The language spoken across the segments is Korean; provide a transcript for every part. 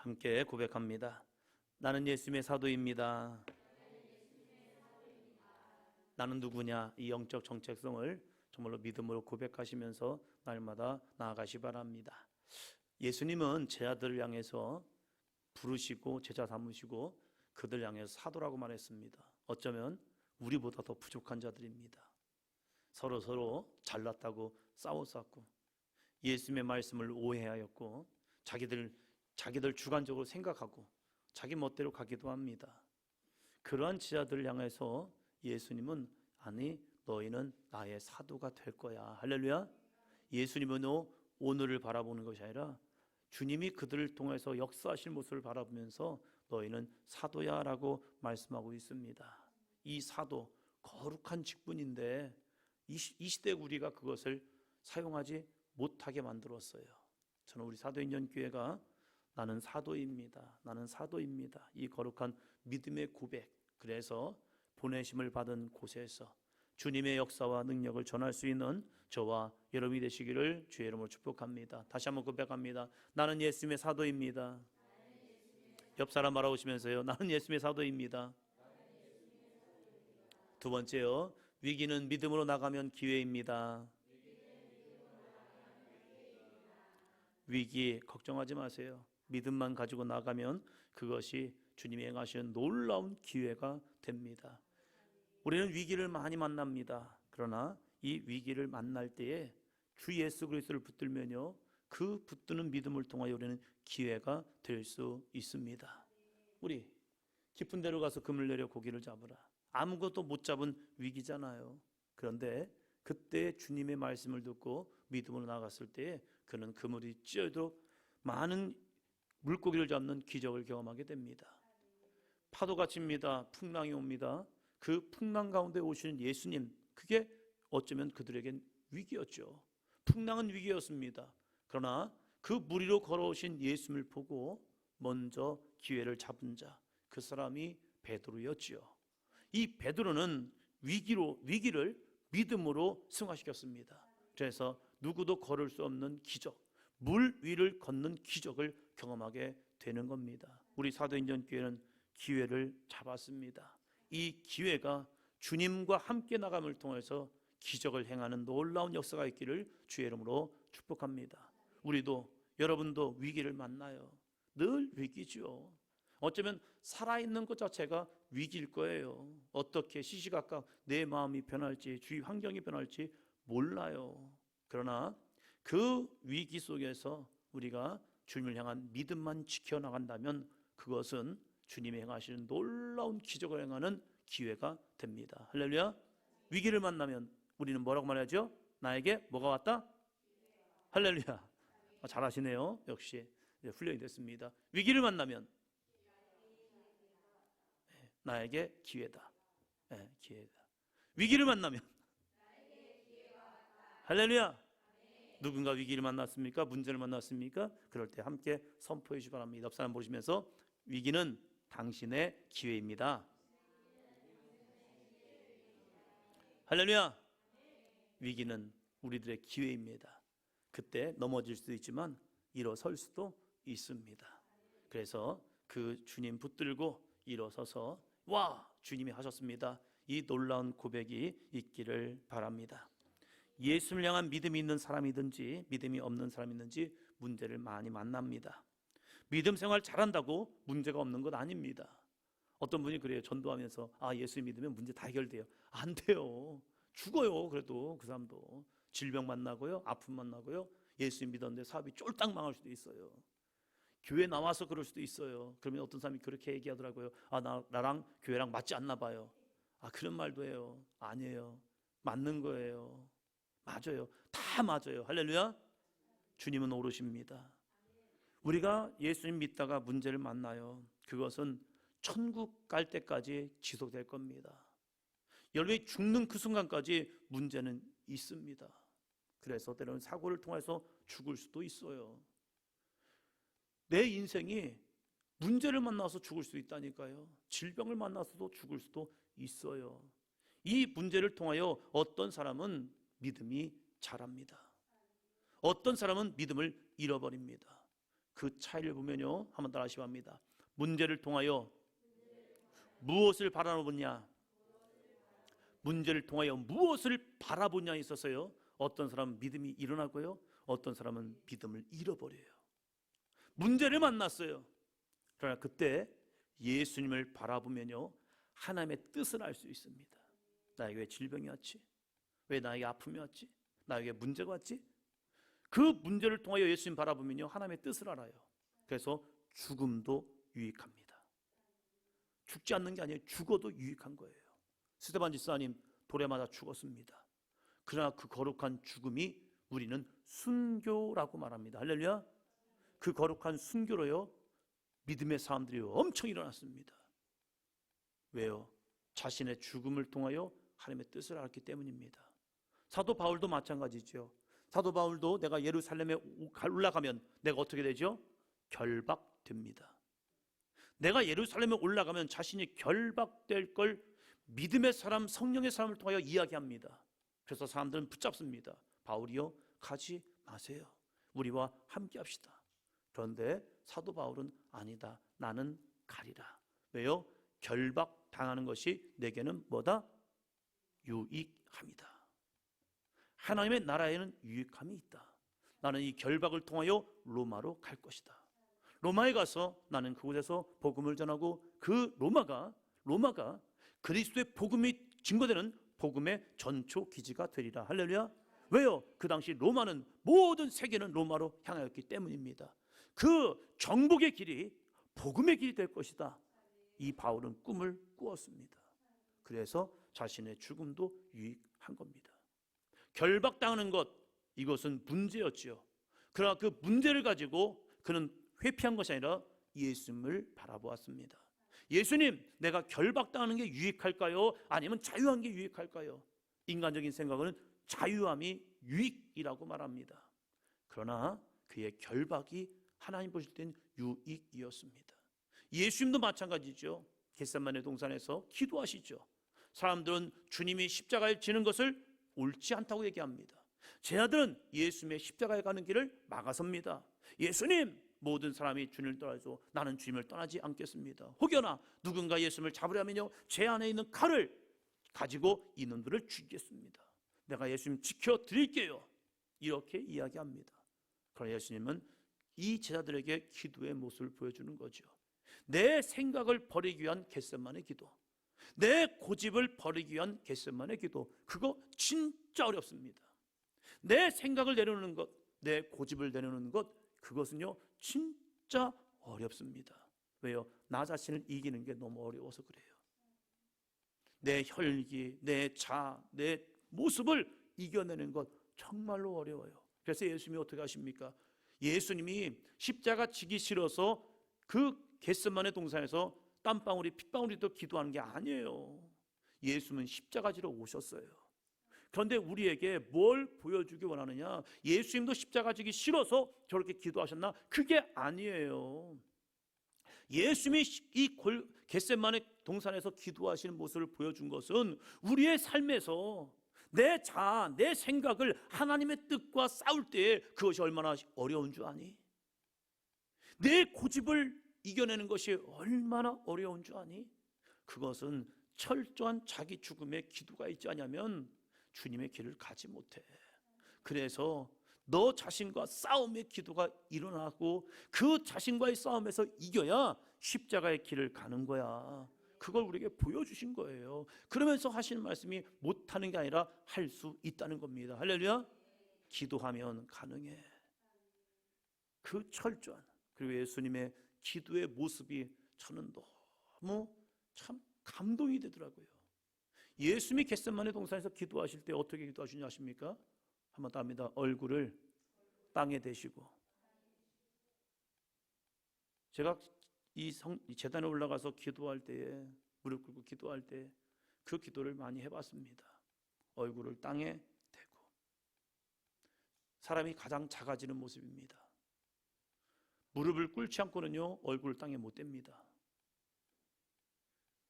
함께 고백합니다. 나는 예수님의 사도입니다. 나는 누구냐? 이 영적 정체성을 정말로 믿음으로 고백하시면서 날마다 나아가시 바랍니다. 예수님은 제자들을 향해서 부르시고 제자 삼으시고 그들 향해서 사도라고 말했습니다. 어쩌면 우리보다 더 부족한 자들입니다. 서로 잘났다고 싸웠었고 예수님의 말씀을 오해하였고 자기들 주관적으로 생각하고 자기 멋대로 가기도 합니다. 그러한 제자들을 향해서 예수님은 아니 너희는 나의 사도가 될 거야. 할렐루야. 예수님은 오늘을 바라보는 것이 아니라 주님이 그들을 통해서 역사하실 모습을 바라보면서 너희는 사도야 라고 말씀하고 있습니다. 이 사도 거룩한 직분인데 이 시대 우리가 그것을 사용하지 못하게 만들었어요. 저는 우리 사도인전교회가 나는 사도입니다. 나는 사도입니다. 이 거룩한 믿음의 고백, 그래서 보내심을 받은 곳에서 주님의 역사와 능력을 전할 수 있는 저와 여러분이 되시기를 주의 이름으로 축복합니다. 다시 한번 고백합니다. 나는 예수님의 사도입니다. 옆 사람 바라보시면서요. 나는 예수님의 사도입니다. 두 번째요. 위기는 믿음으로 나가면 기회입니다. 위기 걱정하지 마세요. 믿음만 가지고 나가면 그것이 주님이 행하시는 놀라운 기회가 됩니다. 우리는 위기를 많이 만납니다. 그러나 이 위기를 만날 때에 주 예수 그리스도를 붙들면요, 그 붙드는 믿음을 통하여 우리는 기회가 될 수 있습니다. 우리 깊은 데로 가서 그물 내려 고기를 잡으라. 아무것도 못 잡은 위기잖아요. 그런데 그때 주님의 말씀을 듣고 믿음으로 나갔을 때에 그는 그물이 찢어지도록 많은 물고기를 잡는 기적을 경험하게 됩니다. 파도가 칩니다. 풍랑이 옵니다. 그 풍랑 가운데 오시는 예수님, 그게 어쩌면 그들에겐 위기였죠. 풍랑은 위기였습니다. 그러나 그 물 위로 걸어오신 예수님을 보고 먼저 기회를 잡은 자, 그 사람이 베드로였지요. 이 베드로는 위기를 믿음으로 승화시켰습니다. 그래서 누구도 걸을 수 없는 기적, 물 위를 걷는 기적을 경험하게 되는 겁니다. 우리 사도인전교회는 기회를 잡았습니다. 이 기회가 주님과 함께 나감을 통해서 기적을 행하는 놀라운 역사가 있기를 주의 이름으로 축복합니다. 우리도 여러분도 위기를 만나요. 늘 위기죠. 어쩌면 살아있는 것 자체가 위기일 거예요. 어떻게 시시각각 내 마음이 변할지 주위 환경이 변할지 몰라요. 그러나 그 위기 속에서 우리가 주님을 향한 믿음만 지켜나간다면 그것은 주님이 행하시는 놀라운 기적을 행하는 기회가 됩니다. 할렐루야. 위기를 만나면 우리는 뭐라고 말하죠? 나에게 뭐가 왔다? 할렐루야. 잘하시네요. 역시 훈련이 됐습니다. 위기를 만나면 나에게 기회다. 기회다. 위기를 만나면 할렐루야. 누군가 위기를 만났습니까? 문제를 만났습니까? 그럴 때 함께 선포해 주시기 바랍니다. 옆 사람 보시면서 위기는 당신의 기회입니다. 할렐루야. 위기는 우리들의 기회입니다. 그때 넘어질 수도 있지만 일어설 수도 있습니다. 그래서 그 주님 붙들고 일어서서 와 주님이 하셨습니다. 이 놀라운 고백이 있기를 바랍니다. 예수를 향한 믿음이 있는 사람이든지 믿음이 없는 사람이든지 문제를 많이 만납니다. 믿음 생활 잘한다고 문제가 없는 건 아닙니다. 어떤 분이 그래요. 전도하면서 예수 믿으면 문제 다 해결돼요. 안 돼요. 죽어요. 그래도 그 사람도 질병 만나고요, 아픔 만나고요, 예수 믿었는데 사업이 쫄딱 망할 수도 있어요. 교회 나와서 그럴 수도 있어요. 그러면 어떤 사람이 그렇게 얘기하더라고요. 나랑 교회랑 맞지 않나 봐요. 그런 말도 해요. 아니에요. 맞는 거예요. 맞아요. 다 맞아요. 할렐루야. 주님은 오르십니다. 우리가 예수님 믿다가 문제를 만나요. 그것은 천국 갈 때까지 지속될 겁니다. 여러분이 죽는 그 순간까지 문제는 있습니다. 그래서 때로는 사고를 통해서 죽을 수도 있어요. 내 인생이 문제를 만나서 죽을 수 있다니까요. 질병을 만나서도 죽을 수도 있어요. 이 문제를 통하여 어떤 사람은 믿음이 자랍니다. 어떤 사람은 믿음을 잃어버립니다. 그 차이를 보면요, 한번 따라하시기 바랍니다. 문제를 통하여 무엇을 바라보냐? 문제를 통하여 무엇을 바라보냐에 있어서요, 어떤 사람은 믿음이 일어나고요, 어떤 사람은 믿음을 잃어버려요. 문제를 만났어요. 그러나 그때 예수님을 바라보면요, 하나님의 뜻을 알 수 있습니다. 나에게 왜 질병이 왔지? 왜 나에게 아픔이 왔지? 나에게 문제가 왔지? 그 문제를 통하여 예수님 바라보면요, 하나님의 뜻을 알아요. 그래서 죽음도 유익합니다. 죽지 않는 게 아니에요. 죽어도 유익한 거예요. 스데반 집사님 돌에 맞아 죽었습니다. 그러나 그 거룩한 죽음이 우리는 순교라고 말합니다. 할렐루야. 그 거룩한 순교로요, 믿음의 사람들이 엄청 일어났습니다. 왜요? 자신의 죽음을 통하여 하나님의 뜻을 알았기 때문입니다. 사도 바울도 마찬가지죠. 사도 바울도 내가 예루살렘에 올라가면 내가 어떻게 되죠? 결박됩니다. 내가 예루살렘에 올라가면 자신이 결박될 걸 믿음의 사람, 성령의 사람을 통하여 이야기합니다. 그래서 사람들은 붙잡습니다. 바울이요, 가지 마세요. 우리와 함께 합시다. 그런데 사도 바울은 아니다, 나는 가리라. 왜요? 결박당하는 것이 내게는 뭐다? 유익함이다. 하나님의 나라에는 유익함이 있다. 나는 이 결박을 통하여 로마로 갈 것이다. 로마에 가서 나는 그곳에서 복음을 전하고 그 로마가 그리스도의 복음이 증거되는 복음의 전초 기지가 되리라. 할렐루야. 왜요? 그 당시 로마는, 모든 세계는 로마로 향하였기 때문입니다. 그 정복의 길이 복음의 길이 될 것이다. 이 바울은 꿈을 꾸었습니다. 그래서 자신의 죽음도 유익한 겁니다. 결박당하는 것, 이것은 문제였지요. 그러나 그 문제를 가지고 그는 회피한 것이 아니라 예수님을 바라보았습니다. 예수님, 내가 결박당하는 게 유익할까요? 아니면 자유한 게 유익할까요? 인간적인 생각은 자유함이 유익이라고 말합니다. 그러나 그의 결박이 하나님 보실 땐 유익이었습니다. 예수님도 마찬가지죠. 겟세마네 동산에서 기도하시죠. 사람들은 주님이 십자가에 지는 것을 옳지 않다고 얘기합니다. 제 아들은 예수님의 십자가에 가는 길을 막아섭니다. 예수님, 모든 사람이 주님을 떠나서 나는 주님을 떠나지 않겠습니다. 혹여나 누군가 예수님을 잡으려면요, 제 안에 있는 칼을 가지고 이놈들을 죽이겠습니다. 내가 예수님 지켜드릴게요. 이렇게 이야기합니다. 그러나 예수님은 이 제자들에게 기도의 모습을 보여주는 거죠. 내 생각을 버리기 위한 겟세마네 기도, 내 고집을 버리기 위한 겟세마네 기도, 그거 진짜 어렵습니다. 내 생각을 내려놓는 것, 내 고집을 내려놓는 것, 그것은요 진짜 어렵습니다. 왜요? 나 자신을 이기는 게 너무 어려워서 그래요. 내 혈기, 내 자, 내 모습을 이겨내는 것 정말로 어려워요. 그래서 예수님이 어떻게 하십니까? 예수님이 십자가 지기 싫어서 그 겟세마네 동산에서 땀방울이 핏방울이도 기도하는 게 아니에요. 예수님은 십자가 지러 오셨어요. 그런데 우리에게 뭘 보여주기 원하느냐? 예수님도 십자가 지기 싫어서 저렇게 기도하셨나? 그게 아니에요. 예수님이 이 겟세마네 동산에서 기도하시는 모습을 보여준 것은 우리의 삶에서 내 자아, 내 생각을 하나님의 뜻과 싸울 때 그것이 얼마나 어려운 줄 아니? 내 고집을 이겨내는 것이 얼마나 어려운 줄 아니? 그것은 철저한 자기 죽음의 기도가 있지 않으면 주님의 길을 가지 못해. 그래서 너 자신과 싸움의 기도가 일어나고 그 자신과의 싸움에서 이겨야 십자가의 길을 가는 거야. 그걸 우리에게 보여주신 거예요. 그러면서 하시는 말씀이 못하는 게 아니라 할 수 있다는 겁니다. 할렐루야. 기도하면 가능해. 그 철저한, 그리고 예수님의 기도의 모습이 저는 너무 참 감동이 되더라고요. 예수님이 겟세마네 동산에서 기도하실 때 어떻게 기도하시냐 아십니까? 한번 더 합니다. 얼굴을 땅에 대시고. 제가 이 제단에 올라가서 기도할 때에, 무릎 꿇고 기도할 때 그 기도를 많이 해봤습니다. 얼굴을 땅에 대고. 사람이 가장 작아지는 모습입니다. 무릎을 꿇지 않고는요 얼굴을 땅에 못 댑니다.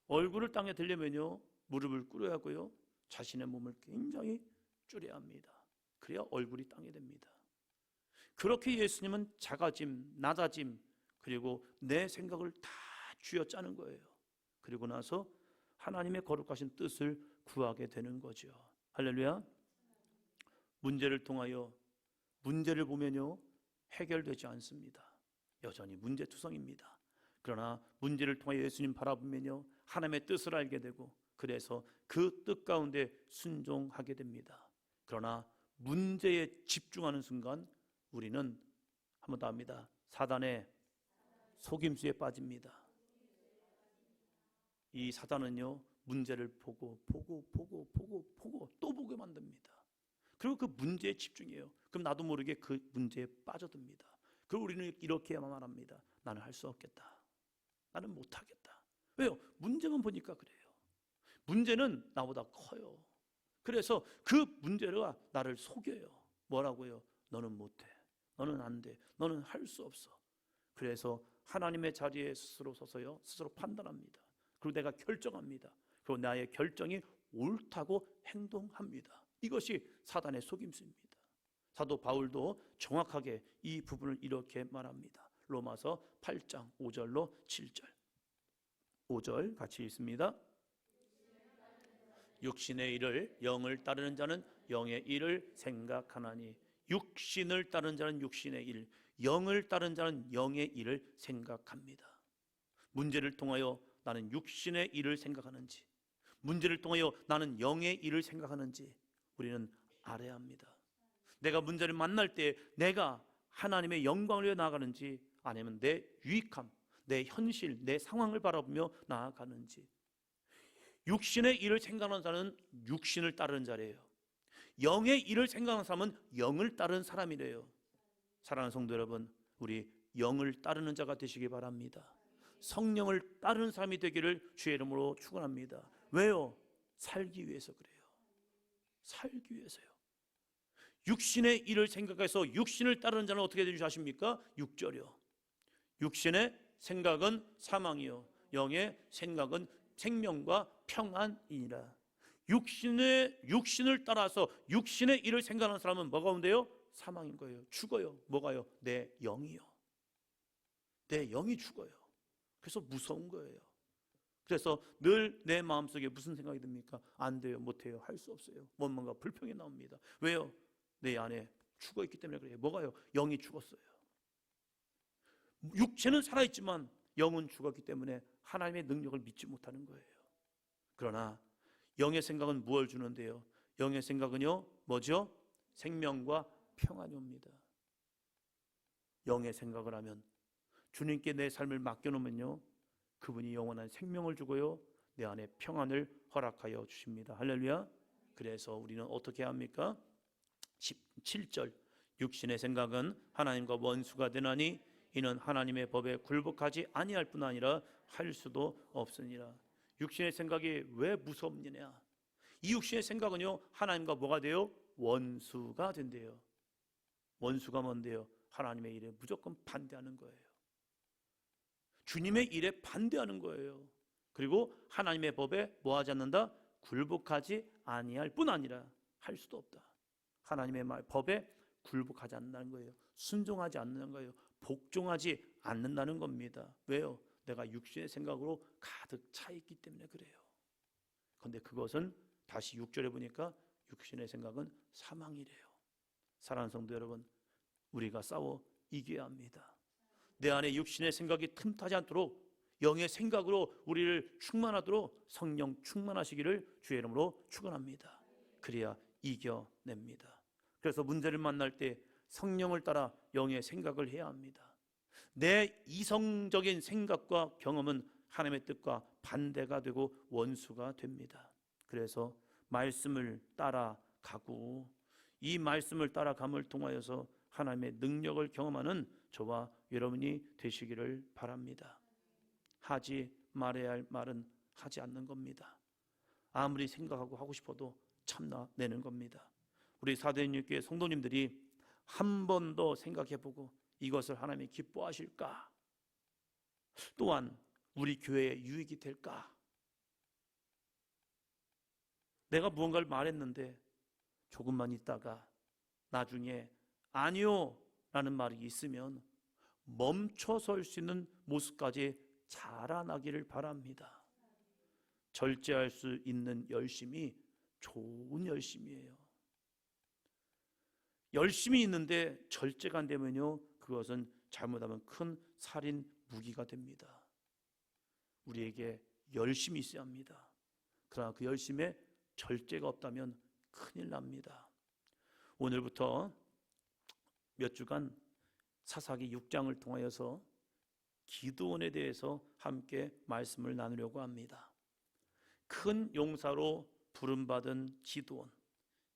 얼굴을 땅에 대려면요 무릎을 꿇어야 하고요 자신의 몸을 굉장히 줄여야 합니다. 그래야 얼굴이 땅에 됩니다. 그렇게 예수님은 작아짐, 낮아짐, 그리고 내 생각을 다 쥐어짜는 거예요. 그리고 나서 하나님의 거룩하신 뜻을 구하게 되는 거죠. 할렐루야. 문제를 통하여 문제를 보면요, 해결되지 않습니다. 여전히 문제투성입니다. 그러나 문제를 통하여 예수님 바라보면요, 하나님의 뜻을 알게 되고, 그래서 그 뜻 가운데 순종하게 됩니다. 그러나 문제에 집중하는 순간 우리는 한 번 더 합니다. 사단의 속임수에 빠집니다. 이 사단은요, 문제를 보고 또 보게 만듭니다. 그리고 그 문제에 집중해요. 그럼 나도 모르게 그 문제에 빠져듭니다. 그리고 우리는 이렇게 말합니다. 나는 할 수 없겠다. 나는 못하겠다. 왜요? 문제만 보니까 그래요. 문제는 나보다 커요. 그래서 그 문제가 나를 속여요. 뭐라고요? 너는 못해. 너는 안 돼. 너는 할 수 없어. 그래서 하나님의 자리에 스스로 서서요, 스스로 판단합니다. 그리고 내가 결정합니다. 그리고 나의 결정이 옳다고 행동합니다. 이것이 사단의 속임수입니다. 사도 바울도 정확하게 이 부분을 이렇게 말합니다. 로마서 8장 5절로 7절. 5절 같이 읽습니다. 육신의 일을 영을 따르는 자는 영의 일을 생각하나니, 육신을 따르는 자는 육신의 일, 영을 따르는 자는 영의 일을 생각합니다. 문제를 통하여 나는 육신의 일을 생각하는지, 문제를 통하여 나는 영의 일을 생각하는지 우리는 알아야 합니다. 내가 문제를 만날 때 내가 하나님의 영광을 위해 나아가는지, 아니면 내 유익함, 내 현실, 내 상황을 바라보며 나아가는지. 육신의 일을 생각하는 자는 육신을 따르는 자래요. 영의 일을 생각하는 사람은 영을 따르는 사람이래요. 사랑하는 성도 여러분, 우리 영을 따르는 자가 되시기 바랍니다. 성령을 따르는 사람이 되기를 주의 이름으로 축원합니다. 왜요? 살기 위해서 그래요. 살기 위해서요. 육신의 일을 생각해서 육신을 따르는 자는 어떻게 되는 줄 아십니까? 6절이요. 육신의 생각은 사망이요, 영의 생각은 생명과 평안이니라. 육신을 따라서 육신의 일을 생각하는 사람은 뭐가 온대요? 사망인 거예요. 죽어요. 뭐가요? 내 영이요. 내 영이 죽어요. 그래서 무서운 거예요. 그래서 늘 내 마음속에 무슨 생각이 듭니까? 안 돼요, 못해요, 할 수 없어요. 뭔가 불평이 나옵니다. 왜요? 내 안에 죽어있기 때문에 그래요. 뭐가요? 영이 죽었어요. 육체는 살아있지만 영은 죽었기 때문에 하나님의 능력을 믿지 못하는 거예요. 그러나 영의 생각은 무엇을 주는데요? 영의 생각은요, 뭐죠? 생명과 평안이 옵니다. 영의 생각을 하면, 주님께 내 삶을 맡겨놓으면요, 그분이 영원한 생명을 주고요, 내 안에 평안을 허락하여 주십니다. 할렐루야. 그래서 우리는 어떻게 합니까? 17절, 육신의 생각은 하나님과 원수가 되나니 이는 하나님의 법에 굴복하지 아니할 뿐 아니라 할 수도 없으니라. 육신의 생각이 왜 무섭느냐? 이 육신의 생각은요, 하나님과 뭐가 돼요? 원수가 된대요. 원수가 뭔데요? 하나님의 일에 무조건 반대하는 거예요. 주님의 일에 반대하는 거예요. 그리고 하나님의 법에 뭐하지 않는다? 굴복하지 아니할 뿐 아니라 할 수도 없다. 하나님의 법에 굴복하지 않는다는 거예요. 순종하지 않는다는 거예요. 복종하지 않는다는 겁니다. 왜요? 내가 육신의 생각으로 가득 차 있기 때문에 그래요. 그런데 그것은 다시 6절에 보니까 육신의 생각은 사망이래요. 사랑하는 성도 여러분, 우리가 싸워 이겨야 합니다. 내 안에 육신의 생각이 틈타지 않도록 영의 생각으로 우리를 충만하도록 성령 충만하시기를 주의 이름으로 축원합니다. 그래야 이겨냅니다. 그래서 문제를 만날 때 성령을 따라 영의 생각을 해야 합니다. 내 이성적인 생각과 경험은 하나님의 뜻과 반대가 되고 원수가 됩니다. 그래서 말씀을 따라가고, 이 말씀을 따라감을 통하여서 하나님의 능력을 경험하는 저와 여러분이 되시기를 바랍니다. 하지 말아야 할 말은 하지 않는 겁니다. 아무리 생각하고 하고 싶어도 참나내는 겁니다. 우리 사도행전교회 성도님들이 한 번 더 생각해보고 이것을 하나님이 기뻐하실까? 또한 우리 교회에 유익이 될까? 내가 무언가를 말했는데 조금만 있다가 나중에 아니요 라는 말이 있으면 멈춰 설 수 있는 모습까지 자라나기를 바랍니다. 절제할 수 있는 열심이 좋은 열심이에요. 열심이 있는데 절제가 안 되면요, 그것은 잘못하면 큰 살인 무기가 됩니다. 우리에게 열심이 있어야 합니다. 그러나 그 열심에 절제가 없다면 큰일 납니다. 오늘부터 몇 주간 사사기 6장을 통하여서 기드온에 대해서 함께 말씀을 나누려고 합니다. 큰 용사로 부름받은 기드온,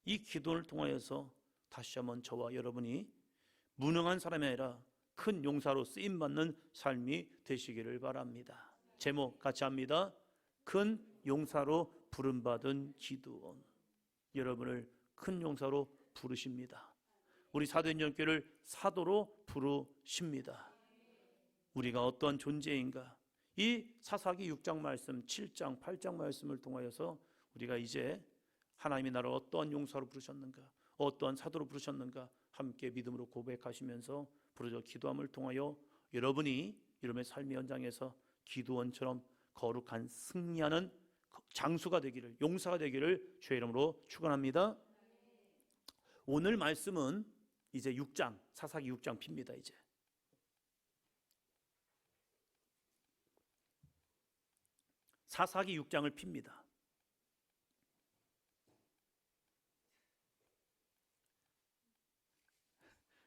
이 기드온을 통하여서 다시 한번 저와 여러분이 무능한 사람이 아니라 큰 용사로 쓰임받는 삶이 되시기를 바랍니다. 제목 같이 합니다. 큰 용사로 부름받은 기드온. 여러분을 큰 용사로 부르십니다. 우리 사도행전교회를 사도로 부르십니다. 우리가 어떤 존재인가, 이 사사기 6장 말씀, 7장, 8장 말씀을 통하여서 우리가 이제 하나님이 나를 어떠한 용사로 부르셨는가, 어떠한 사도로 부르셨는가 함께 믿음으로 고백하시면서 부르짖어 기도함을 통하여 여러분이 여러분의 삶의 현장에서 기드온처럼 거룩한 승리하는 장수가 되기를, 용사가 되기를 주의 이름으로 축원합니다. 오늘 말씀은 이제 6장, 사사기 6장 핍니다. 이제 사사기 6장을 핍니다.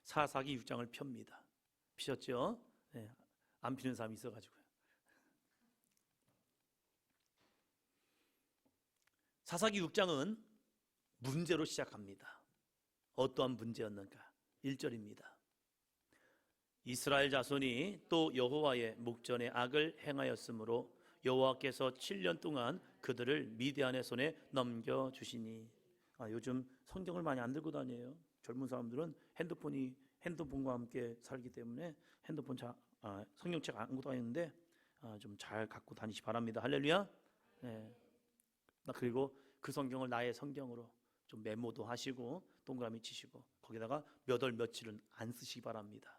사사기 6장을 펴니다. 피셨죠? 네, 안 피는 사람이 있어가지고요. 사사기 6장은 문제로 시작합니다. 어떠한 문제였는가? 1절입니다. 이스라엘 자손이 또 여호와의 목전에 악을 행하였으므로 여호와께서 7년 동안 그들을 미디안의 손에 넘겨주시니. 요즘 성경을 많이 안 들고 다녀요. 젊은 사람들은 핸드폰과 함께 살기 때문에 핸드폰 성경책 안 갖고 다니는데 좀 잘 갖고 다니시 바랍니다. 할렐루야. 네. 그리고 그 성경을 나의 성경으로 좀 메모도 하시고 동그라미 치시고 거기다가 몇 월 며칠은 안 쓰시기 바랍니다.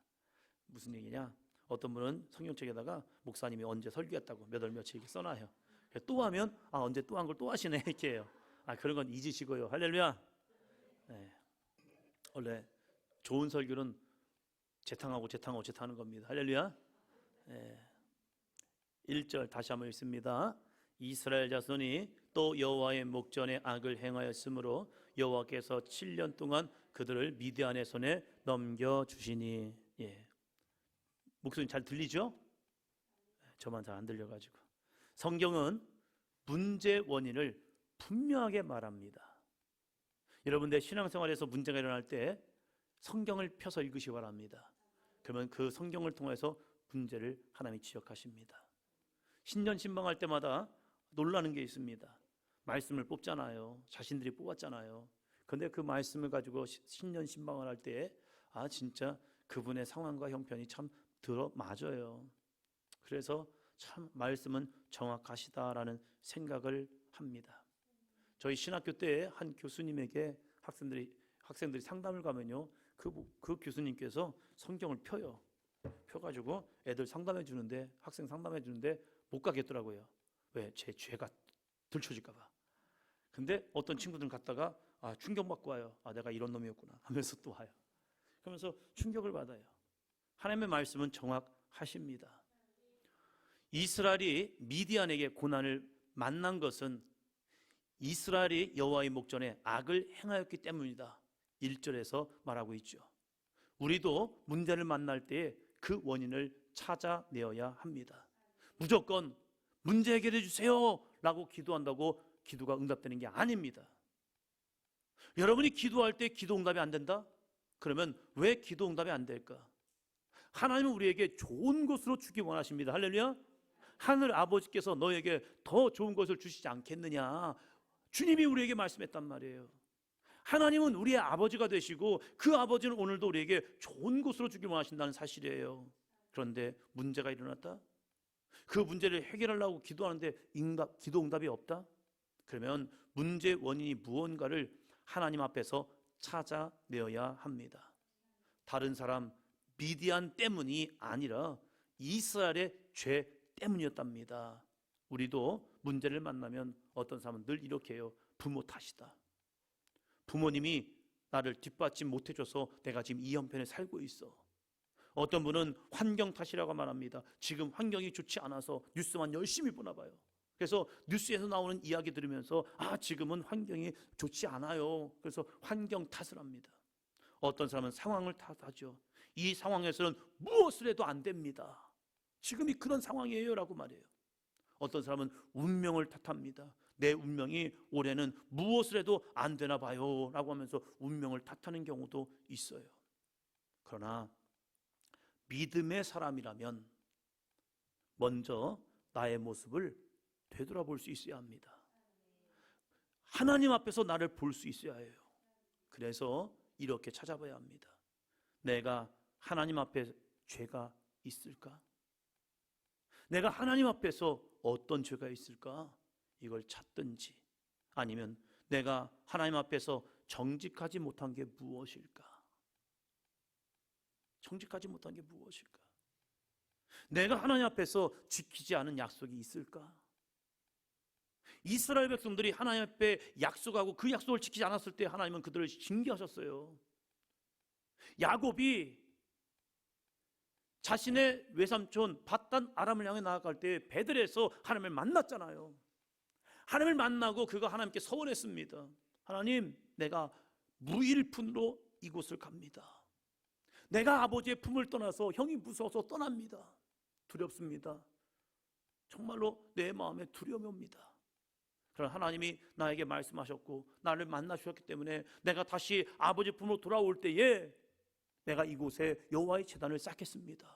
무슨 얘기냐? 어떤 분은 성경책에다가 목사님이 언제 설교했다고 몇 월 며칠 이렇게 써놔요. 또 하면 언제 또 한 걸 또 하시네 이렇게 해요. 그런 건 잊으시고요. 할렐루야. 네. 원래 좋은 설교는 재탕하고 재탕하는 겁니다. 할렐루야. 네. 1절 다시 한번 읽습니다. 이스라엘 자손이 또 여호와의 목전에 악을 행하였으므로 여호와께서 7년 동안 그들을 미디안의 손에 넘겨주시니. 예. 목소리 잘 들리죠? 저만 잘 안 들려가지고. 성경은 문제 원인을 분명하게 말합니다. 여러분들 신앙생활에서 문제가 일어날 때 성경을 펴서 읽으시기 바랍니다. 그러면 그 성경을 통해서 문제를 하나님이 지적하십니다. 신년 신방할 때마다 놀라는 게 있습니다. 말씀을 뽑잖아요. 자신들이 뽑았잖아요. 그런데 그 말씀을 가지고 신년 신방을 할 때 진짜 그분의 상황과 형편이 참 들어맞아요. 그래서 참 말씀은 정확하시다라는 생각을 합니다. 저희 신학교 때 한 교수님에게 학생들이 상담을 가면요, 그 교수님께서 성경을 펴가지고 애들 상담해 주는데, 학생 상담해 주는데 못 가겠더라고요. 왜? 제 죄가 들춰질까봐. 근데 어떤 친구들은 갔다가 충격받고 와요. 내가 이런 놈이었구나 하면서 또 와요. 그러면서 충격을 받아요. 하나님의 말씀은 정확하십니다. 이스라엘이 미디안에게 고난을 만난 것은 이스라엘이 여호와의 목전에 악을 행하였기 때문이다. 1절에서 말하고 있죠. 우리도 문제를 만날 때 그 원인을 찾아내어야 합니다. 무조건 문제 해결해 주세요 라고 기도한다고 기도가 응답되는 게 아닙니다. 여러분이 기도할 때 기도 응답이 안 된다? 그러면 왜 기도 응답이 안 될까? 하나님은 우리에게 좋은 것으로 주기 원하십니다. 할렐루야. 하늘 아버지께서 너에게 더 좋은 것을 주시지 않겠느냐, 주님이 우리에게 말씀했단 말이에요. 하나님은 우리의 아버지가 되시고 그 아버지는 오늘도 우리에게 좋은 것으로 주기 원하신다는 사실이에요. 그런데 문제가 일어났다? 그 문제를 해결하려고 기도하는데 기도 응답이 없다? 그러면 문제 원인이 무언가를 하나님 앞에서 찾아내어야 합니다. 다른 사람, 미디안 때문이 아니라 이스라엘의 죄 때문이었답니다. 우리도 문제를 만나면 어떤 사람은 늘 이렇게 해요. 부모 탓이다. 부모님이 나를 뒷받침 못해줘서 내가 지금 이 형편에 살고 있어. 어떤 분은 환경 탓이라고 말합니다. 지금 환경이 좋지 않아서 뉴스만 열심히 보나 봐요. 그래서 뉴스에서 나오는 이야기 들으면서 지금은 환경이 좋지 않아요. 그래서 환경 탓을 합니다. 어떤 사람은 상황을 탓하죠. 이 상황에서는 무엇을 해도 안 됩니다. 지금이 그런 상황이에요 라고 말해요. 어떤 사람은 운명을 탓합니다. 내 운명이 올해는 무엇을 해도 안 되나 봐요 라고 하면서 운명을 탓하는 경우도 있어요. 그러나 믿음의 사람이라면 먼저 나의 모습을 되돌아볼 수 있어야 합니다. 하나님 앞에서 나를 볼 수 있어야 해요. 그래서 이렇게 찾아봐야 합니다. 내가 하나님 앞에 죄가 있을까? 내가 하나님 앞에서 어떤 죄가 있을까? 이걸 찾든지, 아니면 내가 하나님 앞에서 정직하지 못한 게 무엇일까? 정직하지 못한 게 무엇일까? 내가 하나님 앞에서 지키지 않은 약속이 있을까? 이스라엘 백성들이 하나님 앞에 약속하고 그 약속을 지키지 않았을 때 하나님은 그들을 징계하셨어요. 야곱이 자신의 외삼촌 밧단 아람을 향해 나아갈 때 베들에서 하나님을 만났잖아요. 하나님을 만나고 그가 하나님께 서원했습니다. 하나님, 내가 무일푼으로 이곳을 갑니다. 내가 아버지의 품을 떠나서 형이 무서워서 떠납니다. 두렵습니다. 정말로 내 마음에 두려움이 옵니다. 그러나 하나님이 나에게 말씀하셨고 나를 만나주셨기 때문에 내가 다시 아버지 품으로 돌아올 때에 내가 이곳에 여호와의 제단을 쌓겠습니다.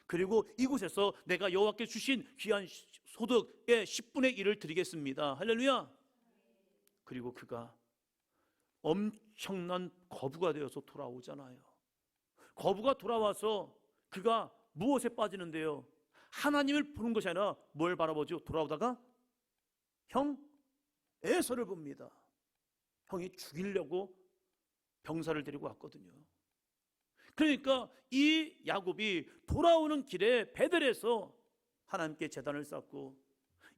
그리고 이곳에서 내가 여호와께 주신 귀한 소득의 10분의 1을 드리겠습니다. 할렐루야. 그리고 그가 엄청난 거부가 되어서 돌아오잖아요. 거부가 돌아와서 그가 무엇에 빠지는데요? 하나님을 보는 것이 아니라 뭘 바라보죠? 돌아오다가 형 에서를 봅니다. 형이 죽이려고 병사를 데리고 왔거든요. 그러니까 이 야곱이 돌아오는 길에 베들에서 하나님께 제단을 쌓고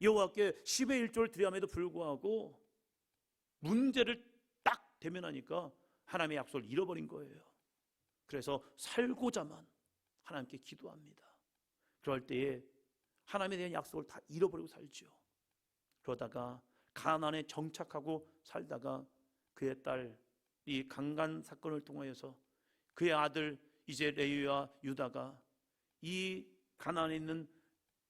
여호와께 10의 1조를 드려야함에도 불구하고 문제를 딱 대면하니까 하나님의 약속을 잃어버린 거예요. 그래서 살고자만 하나님께 기도합니다. 그럴 때에 하나님에 대한 약속을 다 잃어버리고 살죠. 그러다가 가나안에 정착하고 살다가 그의 딸 이 강간 사건을 통하여서 그의 아들 이제 레위와 유다가 이 가나안에 있는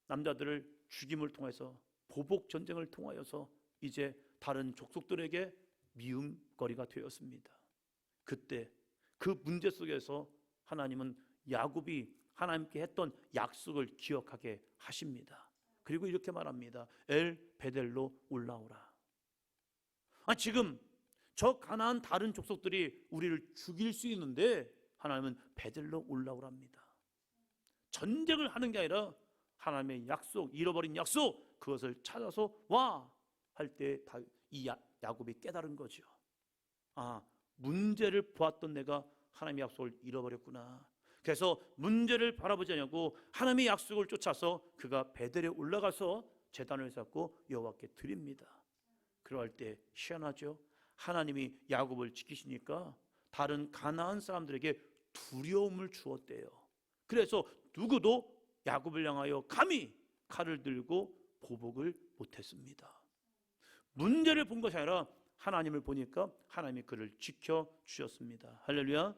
남자들을 죽임을 통해서 보복 전쟁을 통하여서 이제 다른 족속들에게 미움거리가 되었습니다. 그때 그 문제 속에서 하나님은 야곱이 하나님께 했던 약속을 기억하게 하십니다. 그리고 이렇게 말합니다. 엘 베델로 올라오라. 지금 저 가나안 다른 족속들이 우리를 죽일 수 있는데 하나님은 베델로 올라오랍니다. 전쟁을 하는 게 아니라 하나님의 약속, 잃어버린 약속, 그것을 찾아서 와 할 때 이 야곱이 깨달은 거죠. 문제를 보았던 내가 하나님의 약속을 잃어버렸구나. 그래서 문제를 바라보지 않고 하나님의 약속을 쫓아서 그가 베델에 올라가서 제단을 쌓고 여호와께 드립니다. 그럴 때 희한하죠. 하나님이 야곱을 지키시니까 다른 가나안 사람들에게 두려움을 주었대요. 그래서 누구도 야곱을 향하여 감히 칼을 들고 보복을 못했습니다. 문제를 본 것이 아니라 하나님을 보니까 하나님이 그를 지켜주셨습니다. 할렐루야.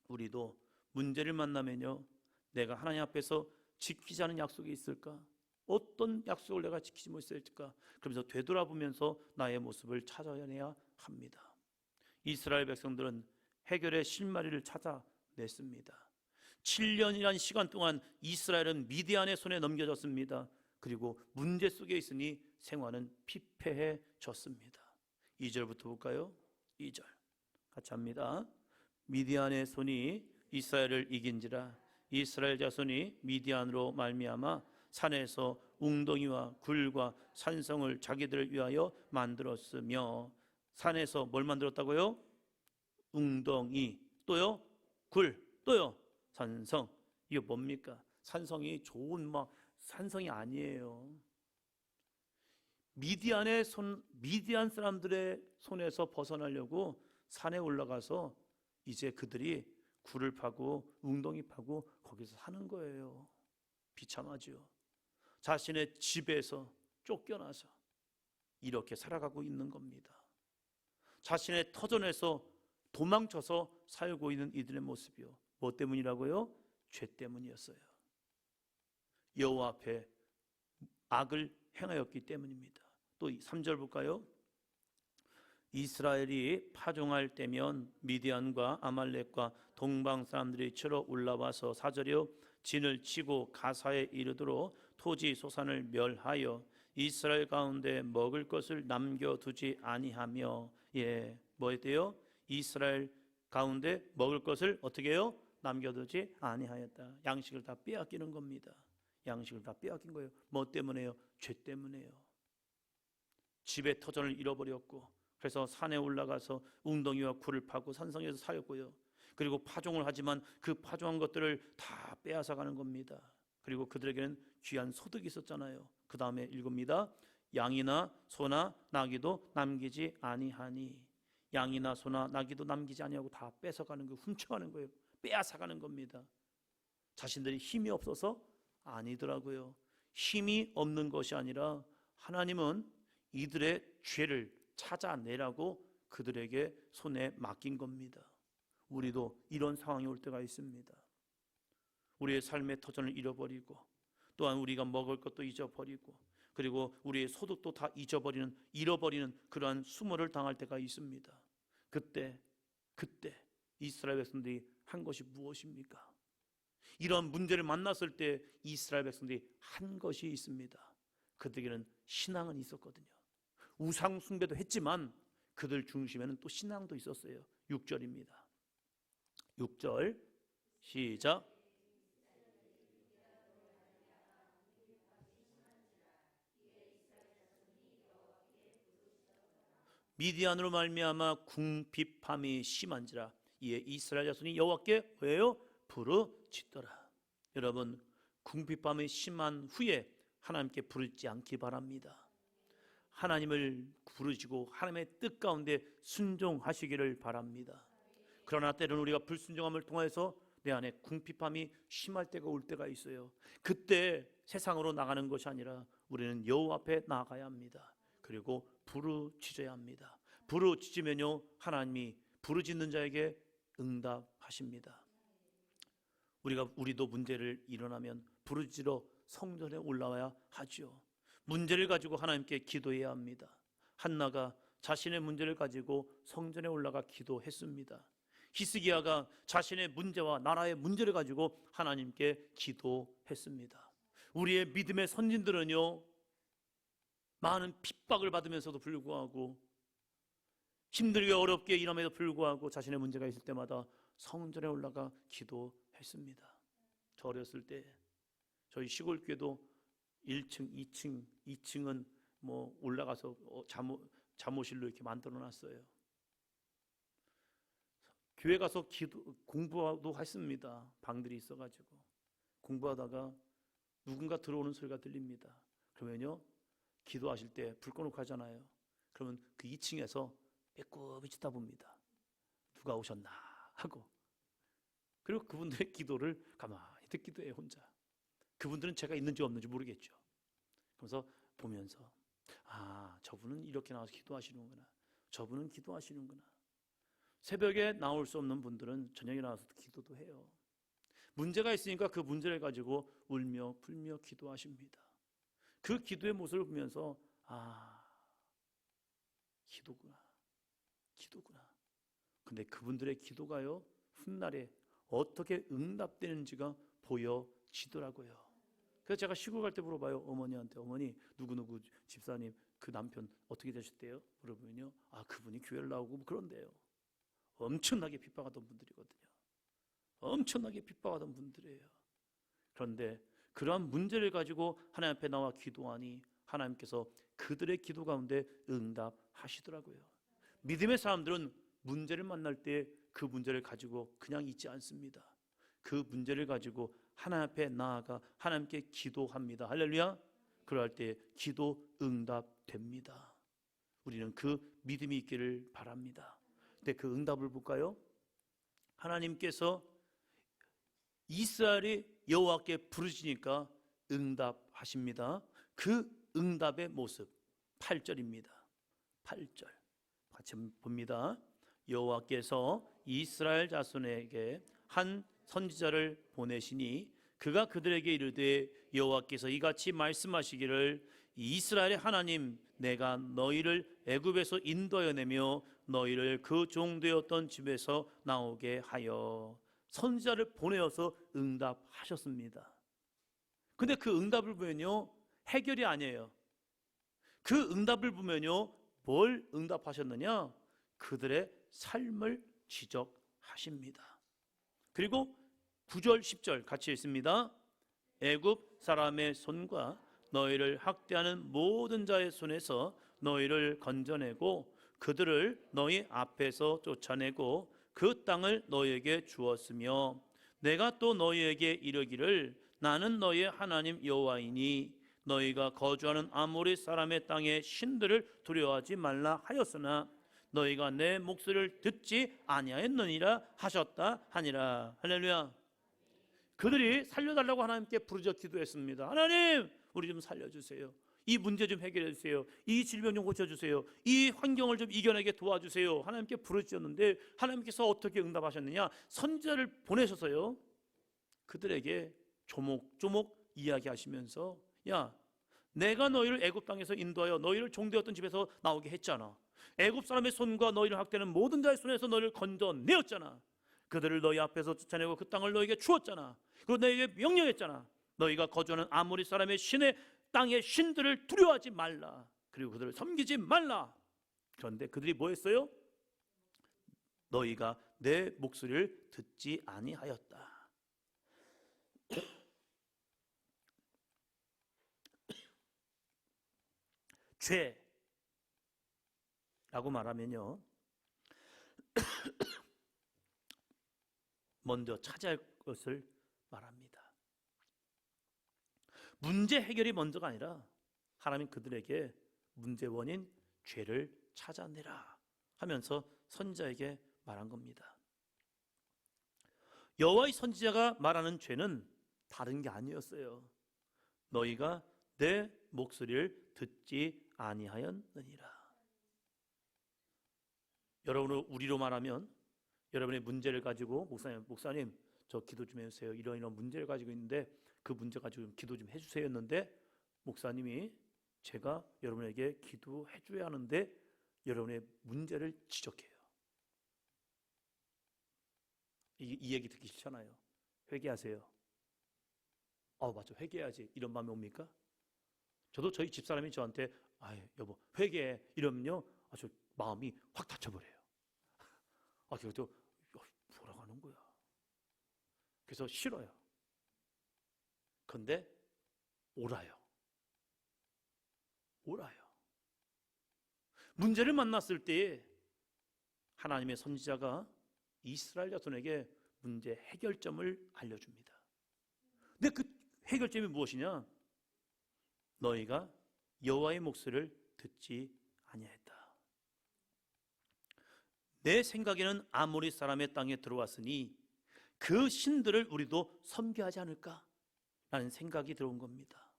우리도 문제를 만나면요, 내가 하나님 앞에서 지키지 않은 약속이 있을까? 어떤 약속을 내가 지키지 못했을까? 그러면서 되돌아보면서 나의 모습을 찾아내야 합니다. 이스라엘 백성들은 해결의 실마리를 찾아냈습니다. 7년이라는 시간 동안 이스라엘은 미디안의 손에 넘겨졌습니다. 그리고 문제 속에 있으니 생활은 피폐해졌습니다. 2절부터 볼까요? 2절 같이 합니다. 미디안의 손이 이스라엘을 이긴지라. 이스라엘 자손이 미디안으로 말미암아 산에서 웅덩이와 굴과 산성을 자기들을 위하여 만들었으며. 산에서 뭘 만들었다고요? 웅덩이, 또요 굴, 또요 산성. 이게 뭡니까? 산성이 좋은 막 산성이 아니에요. 미디안 사람들의 손에서 벗어나려고 산에 올라가서 이제 그들이 굴을 파고 웅덩이 파고 거기서 사는 거예요. 비참하죠. 자신의 집에서 쫓겨나서 이렇게 살아가고 있는 겁니다. 자신의 터전에서 도망쳐서 살고 있는 이들의 모습이요. 뭐 때문이라고요? 죄 때문이었어요. 여호와 앞에 악을 행하였기 때문입니다. 또 3절 볼까요? 이스라엘이 파종할 때면 미디안과 아말렉과 동방 사람들이 치러 올라와서 4절이요 진을 치고 가사에 이르도록 토지 소산을 멸하여 이스라엘 가운데 먹을 것을 남겨두지 아니하며. 뭐 했대요? 이스라엘 가운데 먹을 것을 어떻게 해요? 남겨두지 아니하였다. 양식을 다 빼앗기는 겁니다. 양식을 다 빼앗긴 거예요. 뭐 때문에요? 죄 때문에요. 집의 터전을 잃어버렸고, 그래서 산에 올라가서 웅덩이와 굴을 파고 산성에서 살았고요. 그리고 파종을 하지만 그 파종한 것들을 다 빼앗아 가는 겁니다. 그리고 그들에게는 귀한 소득이 있었잖아요. 그 다음에 읽습니다. 양이나 소나 나귀도 남기지 아니하니. 양이나 소나 나귀도 남기지 아니하고 다 뺏어가는 거예요. 훔쳐가는 거예요. 빼앗아가는 겁니다. 자신들이 힘이 없어서 아니더라고요. 힘이 없는 것이 아니라 하나님은 이들의 죄를 찾아내라고 그들에게 손에 맡긴 겁니다. 우리도 이런 상황이 올 때가 있습니다. 우리의 삶의 터전을 잃어버리고, 또한 우리가 먹을 것도 잊어버리고, 그리고 우리의 소득도 다 잃어버리는 그러한 수모를 당할 때가 있습니다. 그때 이스라엘 백성들이 한 것이 무엇입니까? 이런 문제를 만났을 때 이스라엘 백성들이 한 것이 있습니다. 그들에게는 신앙은 있었거든요. 우상 숭배도 했지만 그들 중심에는 또 신앙도 있었어요. 6절입니다. 6절 시작. 미디안으로 말미암아 궁핍함이 심한지라 이에 이스라엘 자손이 여호와께 왜요? 부르짖더라. 여러분, 궁핍함이 심한 후에 하나님께 부르짖지 않기 바랍니다. 하나님을 부르짖고 하나님의 뜻 가운데 순종하시기를 바랍니다. 그러나 때로는 우리가 불순종함을 통해서 내 안에 궁핍함이 심할 때가 올 때가 있어요. 그때 세상으로 나가는 것이 아니라 우리는 여호와 앞에 나아가야 합니다. 그리고 부르짖어야 합니다. 부르짖으면요 하나님이 부르짖는 자에게 응답하십니다. 우리도 문제를 일어나면 부르짖으러 성전에 올라와야 하죠. 문제를 가지고 하나님께 기도해야 합니다. 한나가 자신의 문제를 가지고 성전에 올라가 기도했습니다. 히스기야가 자신의 문제와 나라의 문제를 가지고 하나님께 기도했습니다. 우리의 믿음의 선진들은요 많은 핍박을 받으면서도 불구하고, 힘들게 어렵게 일함에도 불구하고 자신의 문제가 있을 때마다 성전에 올라가 기도했습니다. 저 어렸을 때 저희 시골 교회도 1층, 2층은 뭐 올라가서 잠옷실로 이렇게 만들어 놨어요. 교회 가서 공부도 했습니다. 방들이 있어가지고 공부하다가 누군가 들어오는 소리가 들립니다. 그러면요 기도하실 때 불 꺼놓고 하잖아요. 그러면 그 2층에서 빼꼼히 쳐다봅니다. 누가 오셨나 하고, 그리고 그분들의 기도를 가만히 듣기도 해요. 혼자. 그분들은 제가 있는지 없는지 모르겠죠. 그래서 보면서 저분은 이렇게 나와서 기도하시는구나, 저분은 기도하시는구나. 새벽에 나올 수 없는 분들은 저녁에 나와서 기도도 해요. 문제가 있으니까 그 문제를 가지고 울며 불며 기도하십니다. 그 기도의 모습을 보면서 기도구나. 근데 그분들의 기도가요 훗날에 어떻게 응답되는지가 보여지더라고요. 그래서 제가 시골 갈 때 물어봐요. 어머니한테, 어머니 누구누구 집사님 그 남편 어떻게 되셨대요? 물어보면요 그분이 교회를 나오고 그런데요. 엄청나게 핍박하던 분들이거든요. 엄청나게 핍박하던 분들이에요. 그런데 그러한 문제를 가지고 하나님 앞에 나와 기도하니 하나님께서 그들의 기도 가운데 응답하시더라고요. 믿음의 사람들은 문제를 만날 때 그 문제를 가지고 그냥 있지 않습니다. 그 문제를 가지고 하나님 앞에 나아가 하나님께 기도합니다. 할렐루야. 그럴 때 기도 응답됩니다. 우리는 그 믿음이 있기를 바랍니다. 근데 그 응답을 볼까요? 하나님께서 이스라엘이 여호와께 부르시니까 응답하십니다. 그 응답의 모습 8절입니다. 8절 같이 봅니다. 여호와께서 이스라엘 자손에게 한 선지자를 보내시니 그가 그들에게 이르되 여호와께서 이같이 말씀하시기를 이스라엘의 하나님 내가 너희를 애굽에서 인도하여 내며 너희를 그 종되었던 집에서 나오게 하여. 선지자를 보내어서 응답하셨습니다. 근데 그 응답을 보면요 해결이 아니에요. 그 응답을 보면요 뭘 응답하셨느냐? 그들의 삶을 지적하십니다. 그리고 9절 10절 같이 읽습니다. 애굽 사람의 손과 너희를 학대하는 모든 자의 손에서 너희를 건져내고 그들을 너희 앞에서 쫓아내고 그 땅을 너희에게 주었으며 내가 또 너희에게 이르기를 나는 너희의 하나님 여호와이니 너희가 거주하는 아모리 사람의 땅의 신들을 두려워하지 말라 하였으나 너희가 내 목소리를 듣지 아니하였느니라 하셨다 하니라. 할렐루야. 그들이 살려달라고 하나님께 부르짖어 기도했습니다. 하나님 우리 좀 살려주세요. 이 문제 좀 해결해 주세요. 이 질병 좀 고쳐주세요. 이 환경을 좀 이겨내게 도와주세요. 하나님께 부르짖었는데 하나님께서 어떻게 응답하셨느냐? 선지자를 보내셔서요 그들에게 조목조목 이야기하시면서 야 내가 너희를 애굽 땅에서 인도하여 너희를 종되었던 집에서 나오게 했잖아. 애굽 사람의 손과 너희를 학대하는 모든 자의 손에서 너희를 건져내었잖아. 그들을 너희 앞에서 쫓아내고 그 땅을 너희에게 주었잖아. 그리고 너희에게 명령했잖아. 너희가 거주하는 아모리 사람의 신의 땅의 신들을 두려워하지 말라. 그리고 그들을 섬기지 말라. 그런데 그들이 뭐 했어요? 너희가 내 목소리를 듣지 아니하였다. 죄라고 말하면요 먼저 찾아야 할 것을 말합니다. 문제 해결이 먼저가 아니라 하나님 그들에게 문제 원인 죄를 찾아내라 하면서 선지자에게 말한 겁니다. 여호와의 선지자가 말하는 죄는 다른 게 아니었어요. 너희가 내 목소리를 듣지 아니하였느니라. 여러분은 우리로 말하면 여러분의 문제를 가지고 목사님 저 기도 좀 해주세요. 이런 문제를 가지고 있는데 그 문제 가지고 좀 기도 좀 해주세요 했는데 목사님이 제가 여러분에게 기도해 줘야 하는데 여러분의 문제를 지적해요. 이 얘기 듣기 싫잖아요. 회개하세요. 맞아 회개해야지 이런 마음이 옵니까? 저도 저희 집사람이 저한테 여보 회개해 이러면요 저 마음이 확 다쳐버려요. 그래도 뭐라고 하는 거야. 그래서 싫어요. 근데 옳아요. 문제를 만났을 때 하나님의 선지자가 이스라엘 자손에게 문제 해결점을 알려줍니다. 근데 그 해결점이 무엇이냐? 너희가 여호와의 목소리를 듣지 아니하였다. 내 생각에는 아모리 사람의 땅에 들어왔으니 그 신들을 우리도 섬겨하지 않을까? 라는 생각이 들어온 겁니다.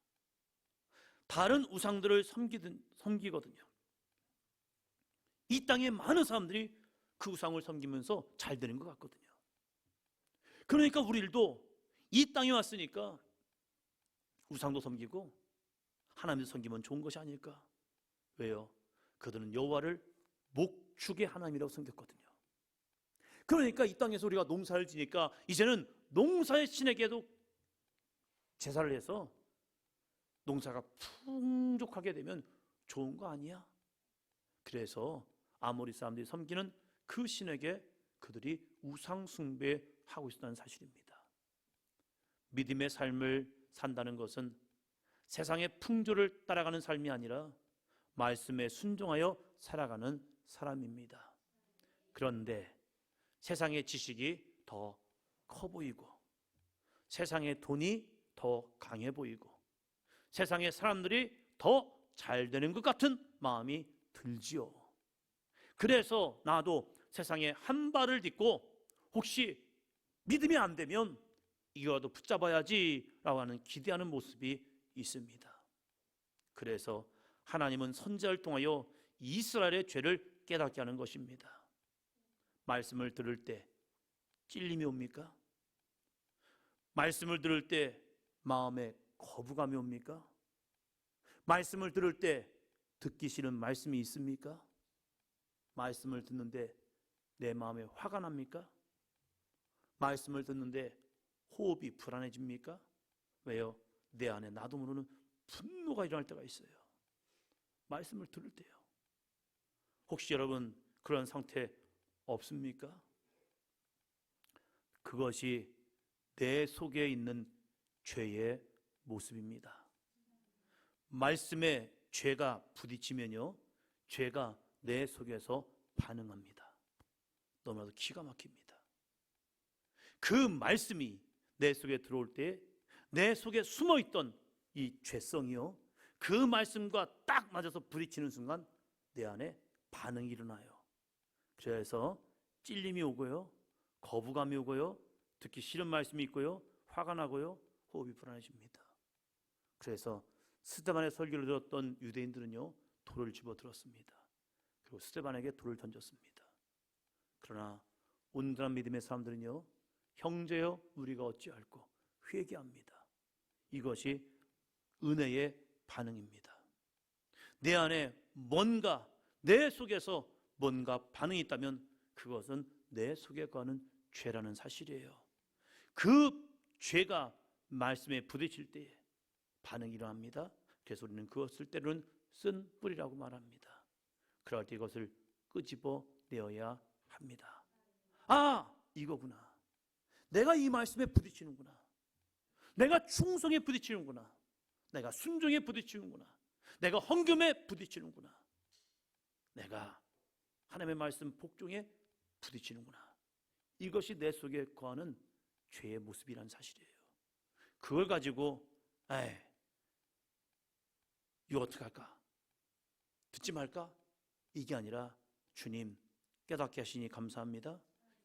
다른 우상들을 섬기거든요. 이 땅에 많은 사람들이 그 우상을 섬기면서 잘 되는 것 같거든요. 그러니까 우리들도 이 땅에 왔으니까 우상도 섬기고 하나님도 섬기면 좋은 것이 아닐까? 왜요? 그들은 여호와를 목축의 하나님이라고 섬겼거든요. 그러니까 이 땅에서 우리가 농사를 지니까 이제는 농사의 신에게도 제사를 해서 농사가 풍족하게 되면 좋은 거 아니야? 그래서 아모리 사람들이 섬기는 그 신에게 그들이 우상 숭배하고 있었다는 사실입니다. 믿음의 삶을 산다는 것은 세상의 풍조를 따라가는 삶이 아니라 말씀에 순종하여 살아가는 사람입니다. 그런데 세상의 지식이 더 커 보이고 세상의 돈이 더 강해 보이고 세상의 사람들이 더 잘 되는 것 같은 마음이 들지요. 그래서 나도 세상에 한 발을 딛고 혹시 믿음이 안 되면 이거라도 붙잡아야지라고 하는 기대하는 모습이 있습니다. 그래서 하나님은 선지자를 통하여 이스라엘의 죄를 깨닫게 하는 것입니다. 말씀을 들을 때 찔림이 옵니까? 말씀을 들을 때 마음에 거부감이 옵니까? 말씀을 들을 때 듣기 싫은 말씀이 있습니까? 말씀을 듣는데 내 마음에 화가 납니까? 말씀을 듣는데 호흡이 불안해집니까? 왜요? 내 안에 나도 모르는 분노가 일어날 때가 있어요. 말씀을 들을 때요. 혹시 여러분 그런 상태 없습니까? 그것이 내 속에 있는 죄의 모습입니다. 말씀에 죄가 부딪히면요, 죄가 내 속에서 반응합니다. 너무나도 기가 막힙니다. 그 말씀이 내 속에 들어올 때 내 속에 숨어있던 이 죄성이요, 그 말씀과 딱 맞아서 부딪히는 순간 내 안에 반응이 일어나요. 그래서 찔림이 오고요, 거부감이 오고요, 듣기 싫은 말씀이 있고요, 화가 나고요, 호흡이 불안해집니다. 그래서 스데반의 설교를 들었던 유대인들은요, 돌을 집어들었습니다. 그리고 스데반에게 돌을 던졌습니다. 그러나 온전한 믿음의 사람들은요, 형제여 우리가 어찌할꼬 회개합니다. 이것이 은혜의 반응입니다. 내 안에 뭔가, 내 속에서 뭔가 반응이 있다면 그것은 내 속에 거하는 죄라는 사실이에요. 그 죄가 말씀에 부딪힐 때에 반응이 일어납니다. 그래서 우리는 그것을 때로는 쓴 뿌리라고 말합니다. 그럴 때 이것을 끄집어 내어야 합니다. 아, 이거구나. 내가 이 말씀에 부딪히는구나. 내가 충성에 부딪히는구나. 내가 순종에 부딪히는구나. 내가 헌금에 부딪히는구나. 내가 하나님의 말씀 복종에 부딪히는구나. 이것이 내 속에 거하는 죄의 모습이라는 사실이에요. 그걸 가지고 이거 어떡할까? 듣지 말까? 이게 아니라 주님 깨닫게 하시니 감사합니다.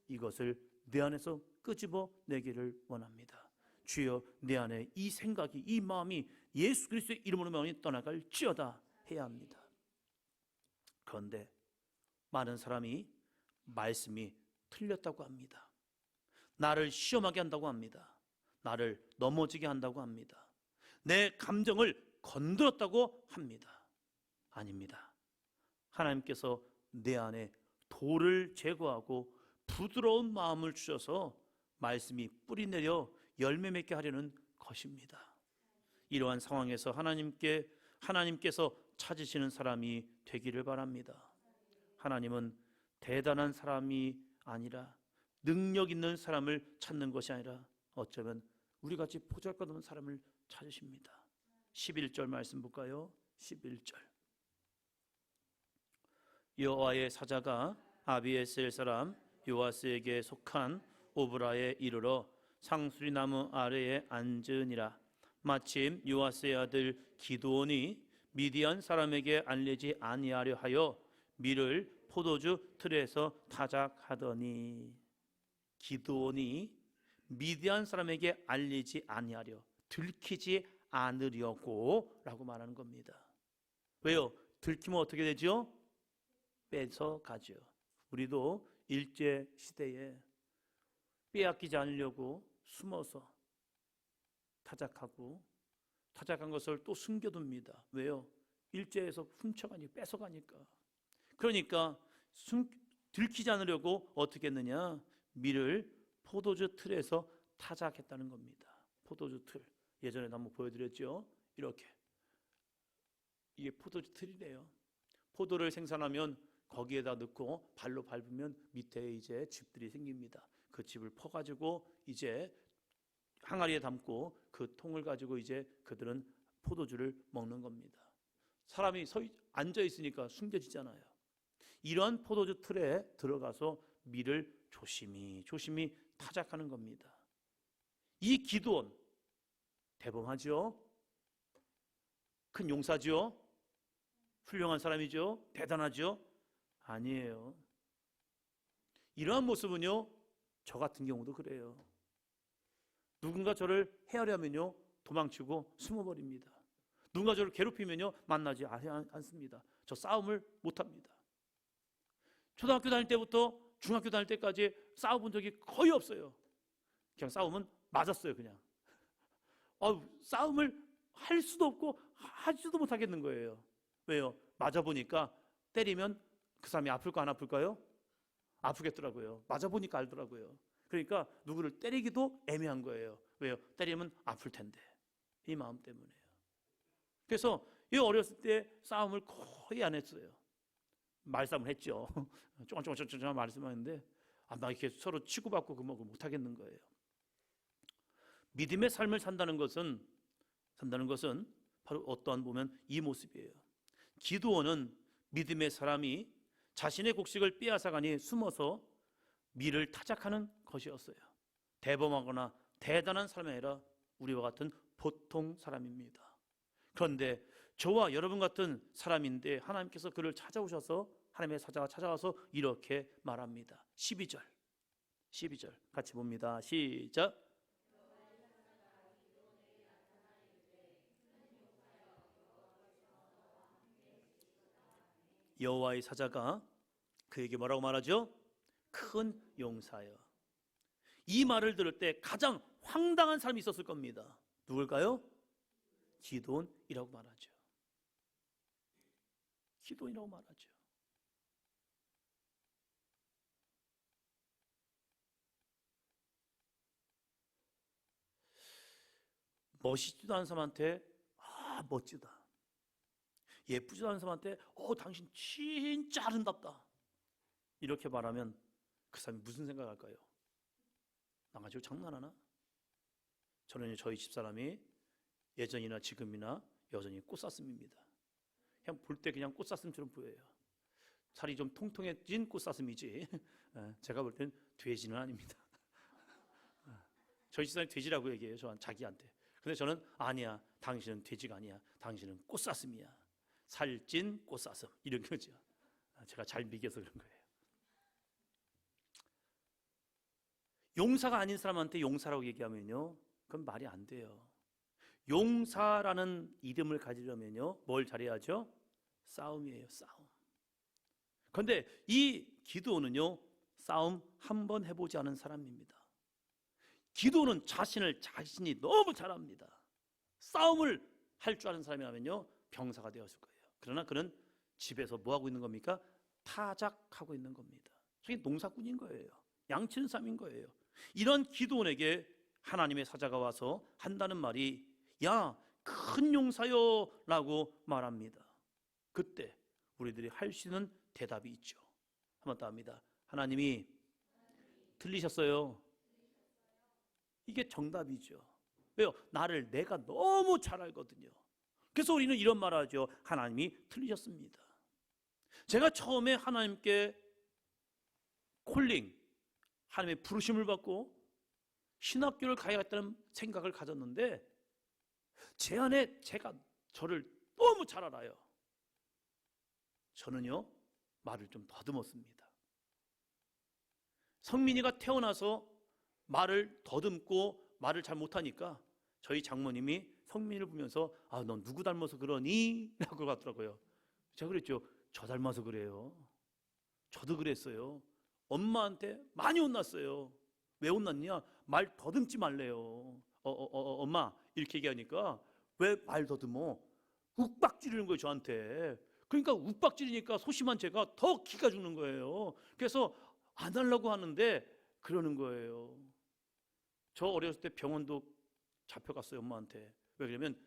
이것을 내 안에서 끄집어 내기를 원합니다. 주여 내 안에 이 생각이, 이 마음이 예수 그리스도의 이름으로 명이 떠나갈지어다 해야 합니다. 그런데 많은 사람이 말씀이 틀렸다고 합니다. 나를 시험하게 한다고 합니다. 나를 넘어지게 한다고 합니다. 내 감정을 건드렸다고 합니다. 아닙니다. 하나님께서 내 안에 돌을 제거하고 부드러운 마음을 주셔서 말씀이 뿌리내려 열매 맺게 하려는 것입니다. 이러한 상황에서 하나님께서 찾으시는 사람이 되기를 바랍니다. 하나님은 대단한 사람이 아니라 능력 있는 사람을 찾는 것이 아니라 어쩌면 우리같이 보잘것없는 사람을 찾으십니다. 11절 말씀 볼까요? 11절. 여호와의 사자가 아비에셀 사람 요아스에게 속한 오브라에 이르러 상수리나무 아래에 앉으니라. 마침 요아스의 아들 기드온이 미디안 사람에게 알리지 아니하려 하여 밀을 포도주 틀에서 타작하더니, 기드온이 미디안 사람에게 알리지 아니하려, 들키지 않으려고 라고 말하는 겁니다. 왜요? 들키면 어떻게 되죠? 뺏어가죠. 우리도 일제 시대에 빼앗기지 않으려고 숨어서 타작하고, 타작한 것을 또 숨겨둡니다. 왜요? 일제에서 훔쳐가니까, 뺏어가니까. 그러니까 들키지 않으려고 어떻게 했느냐? 밀을 포도주 틀에서 타작했다는 겁니다. 포도주 틀, 예전에 한번 보여드렸죠. 이렇게, 이게 포도주 틀이래요. 포도를 생산하면 거기에다 넣고 발로 밟으면 밑에 이제 즙들이 생깁니다. 그 즙을 퍼가지고 이제 항아리에 담고 그 통을 가지고 이제 그들은 포도주를 먹는 겁니다. 사람이 앉아 있으니까 숨겨지잖아요. 이러한 포도주 틀에 들어가서 밀을 조심히 타작하는 겁니다. 이 기드온 대범하죠? 큰 용사죠? 훌륭한 사람이죠? 대단하죠? 아니에요. 이러한 모습은요, 저 같은 경우도 그래요. 누군가 저를 헤아려면요, 도망치고 숨어버립니다. 누군가 저를 괴롭히면요, 만나지 않습니다. 저 싸움을 못합니다. 초등학교 다닐 때부터 중학교 다닐 때까지 싸워본 적이 거의 없어요. 그냥 싸우면 맞았어요, 그냥. 싸움을 할 수도 없고 하지도 못하겠는 거예요. 왜요? 맞아보니까 때리면 그 사람이 아플까 안 아플까요? 아프겠더라고요. 맞아보니까 알더라고요. 그러니까 누구를 때리기도 애매한 거예요. 왜요? 때리면 아플 텐데. 이 마음 때문에요. 그래서 이 어렸을 때 싸움을 거의 안 했어요. 말싸움을 했죠. 쫑쫑쫑쫑 말씀하는데 막 이렇게 서로 치고받고 그거 못하겠는 거예요. 믿음의 삶을 산다는 것은 바로 어떠한 보면 이 모습이에요. 기드온은 믿음의 사람이 자신의 곡식을 빼앗아가니 숨어서 밀을 타작하는 것이었어요. 대범하거나 대단한 사람이 아니라 우리와 같은 보통 사람입니다. 그런데 저와 여러분 같은 사람인데 하나님께서 그를 찾아오셔서 하나님의 사자가 찾아와서 이렇게 말합니다. 12절 같이 봅니다. 시작. 여호와의 사자가 그에게 뭐라고 말하죠? 큰 용사여. 이 말을 들을 때 가장 황당한 사람이 있었을 겁니다. 누굴까요? 기드온이라고 말하죠. 기드온이라고 말하죠. 멋있지도 않은 사람한테 멋지다. 예쁘지도 않은 사람한테 당신 진짜 아름답다. 이렇게 말하면 그 사람이 무슨 생각할까요? 나 가지고 장난하나? 저는 저희 집사람이 예전이나 지금이나 여전히 꽃사슴입니다. 그냥 볼 때 그냥 꽃사슴처럼 보여요. 살이 좀 통통해진 꽃사슴이지 제가 볼 땐 돼지는 아닙니다. 저희 집사람이 돼지라고 얘기해요. 자기한테. 근데 저는 아니야. 당신은 돼지가 아니야. 당신은 꽃사슴이야. 살찐 꽃사슴 이런 거죠. 제가 잘 미겨서 그런 거예요. 용사가 아닌 사람한테 용사라고 얘기하면요, 그건 말이 안 돼요. 용사라는 이름을 가지려면요, 뭘 잘해야죠? 싸움이에요, 싸움. 그런데 이 기드온은요, 싸움 한 번 해보지 않은 사람입니다. 기드온은 자신이 너무 잘합니다. 싸움을 할 줄 아는 사람이라면요, 병사가 되었을 거예요. 그러나 그는 집에서 뭐 하고 있는 겁니까? 타작하고 있는 겁니다. 저게 농사꾼인 거예요. 양치는 사람인 거예요. 이런 기드온에게 하나님의 사자가 와서 한다는 말이 야, 큰 용사요 라고 말합니다. 그때 우리들이 할 수 있는 대답이 있죠. 한번 더 합니다. 하나님이 틀리셨어요. 이게 정답이죠. 왜요? 내가 너무 잘 알거든요. 그래서 우리는 이런 말을 하죠. 하나님이 틀리셨습니다. 제가 처음에 하나님께 하나님의 부르심을 받고 신학교를 가야겠다는 생각을 가졌는데 제 안에 제가 저를 너무 잘 알아요. 저는요, 말을 좀 더듬었습니다. 성민이가 태어나서 말을 더듬고 말을 잘 못하니까 저희 장모님이 성민이를 보면서 넌 누구 닮아서 그러니? 라고 하더라고요. 제가 그랬죠. 저 닮아서 그래요. 저도 그랬어요. 엄마한테 많이 혼났어요. 왜 혼났냐? 말 더듬지 말래요. 엄마 이렇게 얘기하니까 왜 말 더듬어? 욱박지르는 거예요, 저한테. 그러니까 욱박지르니까 소심한 제가 더 기가 죽는 거예요. 그래서 안 하려고 하는데 그러는 거예요. 저 어렸을 때 병원도 잡혀갔어요, 엄마한테. 왜 그러냐면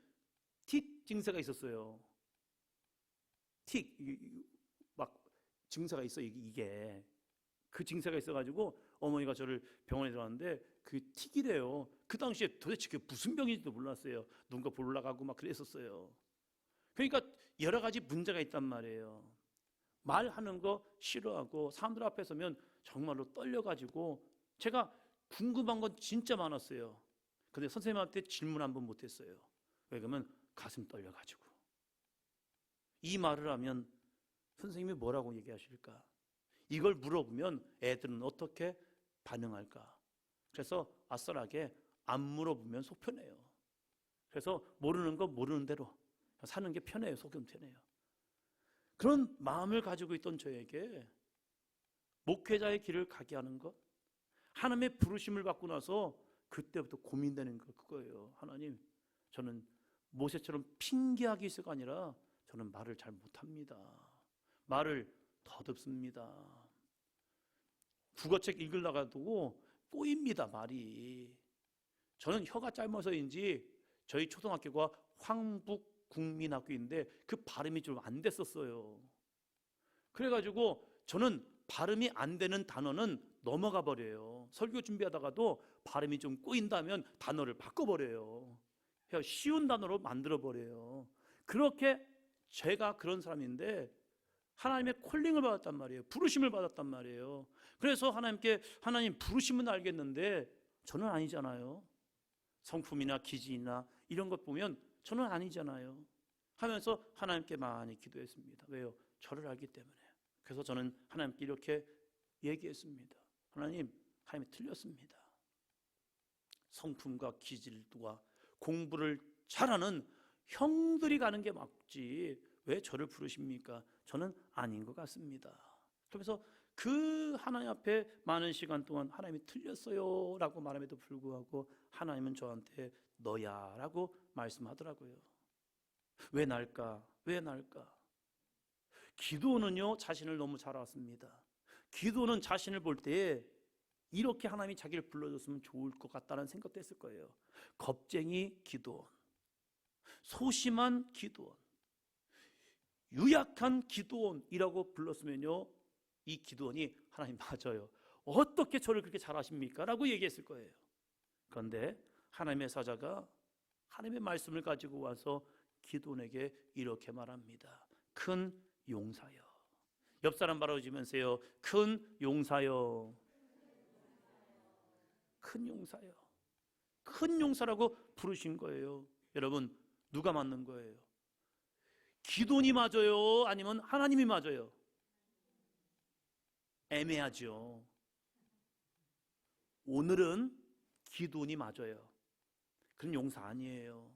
틱 증세가 있었어요. 막 증세가 있어. 이게 그 증세가 있어가지고 어머니가 저를 병원에 들어갔는데 그게 틱이래요. 그 당시에 도대체 그게 무슨 병인지도 몰랐어요. 누군가 보러 가고 막 그랬었어요. 그러니까 여러 가지 문제가 있단 말이에요. 말하는 거 싫어하고 사람들 앞에 서면 정말로 떨려가지고 제가 궁금한 건 진짜 많았어요. 근데 선생님한테 질문 한 번 못했어요. 왜 그러면 가슴 떨려가지고. 이 말을 하면 선생님이 뭐라고 얘기하실까? 이걸 물어보면 애들은 어떻게 반응할까? 그래서 아싸라게 안 물어보면 속 편해요. 그래서 모르는 거 모르는 대로 사는 게 편해요. 속은 편해요. 그런 마음을 가지고 있던 저에게 목회자의 길을 가게 하는 것, 하나님의 부르심을 받고 나서 그때부터 고민되는 거 그거예요. 하나님, 저는 모세처럼 핑계하기 있어가 아니라 저는 말을 잘 못합니다. 말을 더듬습니다. 국어책 읽으려고 꼬입니다, 말이. 저는 혀가 짧아서인지 저희 초등학교가 황북국민학교인데 그 발음이 좀 안 됐었어요. 그래가지고 저는 발음이 안 되는 단어는 넘어가 버려요. 설교 준비하다가도 발음이 좀 꼬인다면 단어를 바꿔버려요. 쉬운 단어로 만들어 버려요. 그렇게 제가 그런 사람인데 하나님의 콜링을 받았단 말이에요. 부르심을 받았단 말이에요. 그래서 하나님께 하나님 부르심은 알겠는데 저는 아니잖아요. 성품이나 기질이나 이런 것 보면 저는 아니잖아요 하면서 하나님께 많이 기도했습니다. 왜요? 저를 알기 때문에. 그래서 저는 하나님께 이렇게 얘기했습니다. 하나님이 틀렸습니다. 성품과 기질과 공부를 잘하는 형들이 가는 게 맞지 왜 저를 부르십니까? 저는 아닌 것 같습니다. 그러면서 그 하나님 앞에 많은 시간 동안 하나님이 틀렸어요 라고 말함에도 불구하고 하나님은 저한테 너야 라고 말씀하더라고요. 왜 날까? 왜 날까? 기도는요 자신을 너무 잘 알았습니다. 기도는 자신을 볼 때 이렇게 하나님이 자기를 불러줬으면 좋을 것 같다는 생각도 했을 거예요. 겁쟁이 기도원, 소심한 기도원, 유약한 기도원이라고 불렀으면요 이 기도원이 하나님 맞아요. 어떻게 저를 그렇게 잘하십니까? 라고 얘기했을 거예요. 그런데 하나님의 사자가 하나님의 말씀을 가지고 와서 기도원에게 이렇게 말합니다. 큰 용사여. 옆 사람 바라보시면서요. 큰 용사여. 큰 용사여. 큰 용사라고 부르신 거예요. 여러분 누가 맞는 거예요? 기도원이 맞아요? 아니면 하나님이 맞아요? 애매하죠. 오늘은 기도원이 맞아요. 그는 용사 아니에요.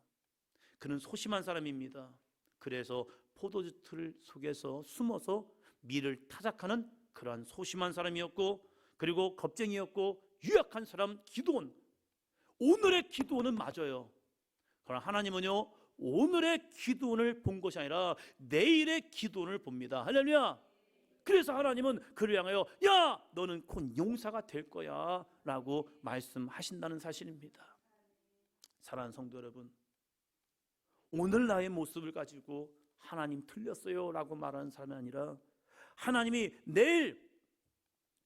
그는 소심한 사람입니다. 그래서 포도주 틀 속에서 숨어서 밀을 타작하는 그러한 소심한 사람이었고, 그리고 겁쟁이였고 유약한 사람 기도원. 오늘의 기도원은 맞아요. 그러나 하나님은요 오늘의 기도원을 본 것이 아니라 내일의 기도원을 봅니다. 할렐루야. 그래서 하나님은 그를 향하여 야 너는 곧 용사가 될 거야 라고 말씀하신다는 사실입니다. 사랑하는 성도 여러분, 오늘 나의 모습을 가지고 하나님 틀렸어요 라고 말하는 사람이 아니라 하나님이 내일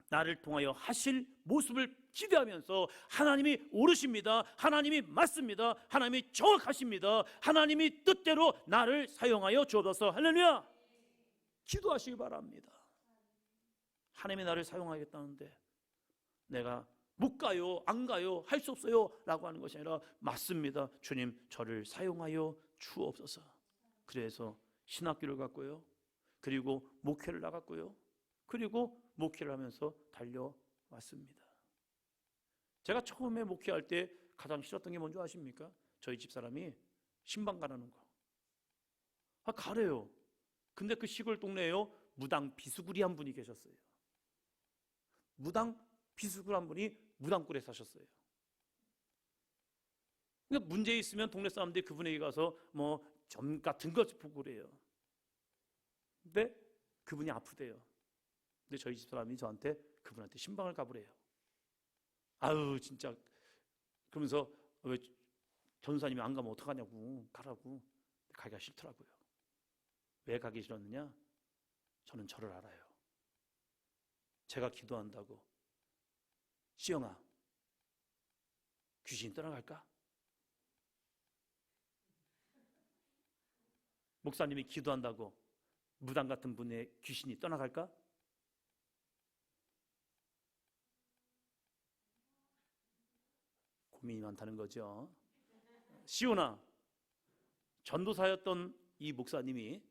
나를 통하여 하실 모습을 기대하면서 하나님이 옳으십니다, 하나님이 맞습니다, 하나님이 정확하십니다, 하나님이 뜻대로 나를 사용하여 주옵소서. 할렐루야. 기도하시기 바랍니다. 하나님이 나를 사용하겠다는데 내가 못 가요, 안 가요, 할 수 없어요 라고 하는 것이 아니라 맞습니다, 주님 저를 사용하여 주옵소서. 그래서 신학교를 갔고요, 그리고 목회를 나갔고요, 그리고 목회를 하면서 달려왔습니다. 제가 처음에 목회할 때 가장 싫었던 게 뭔지 아십니까? 저희 집사람이 신방 가라는 거. 가래요. 근데 그 시골 동네에요 무당 비수구리 한 분이 계셨어요. 무당 비수구리 한 분이 무당굴에 사셨어요. 그러니까 문제 있으면 동네 사람들이 그분에게 가서 뭐 점 같은 거 보고 그래요. 근데 그분이 아프대요. 근데 저희 집사람이 저한테 그분한테 신방을 가보래요. 아유 진짜. 그러면서 왜 전사님이 안 가면 어떡하냐고, 가라고. 가기가 싫더라고요. 왜 가기 싫었느냐? 저는 저를 알아요. 제가 기도한다고 시영아 귀신이 떠나갈까? 목사님이 기도한다고 무당 같은 분의 귀신이 떠나갈까? 고민이 많다는 거죠. 시온아, 전도사였던 이 목사님이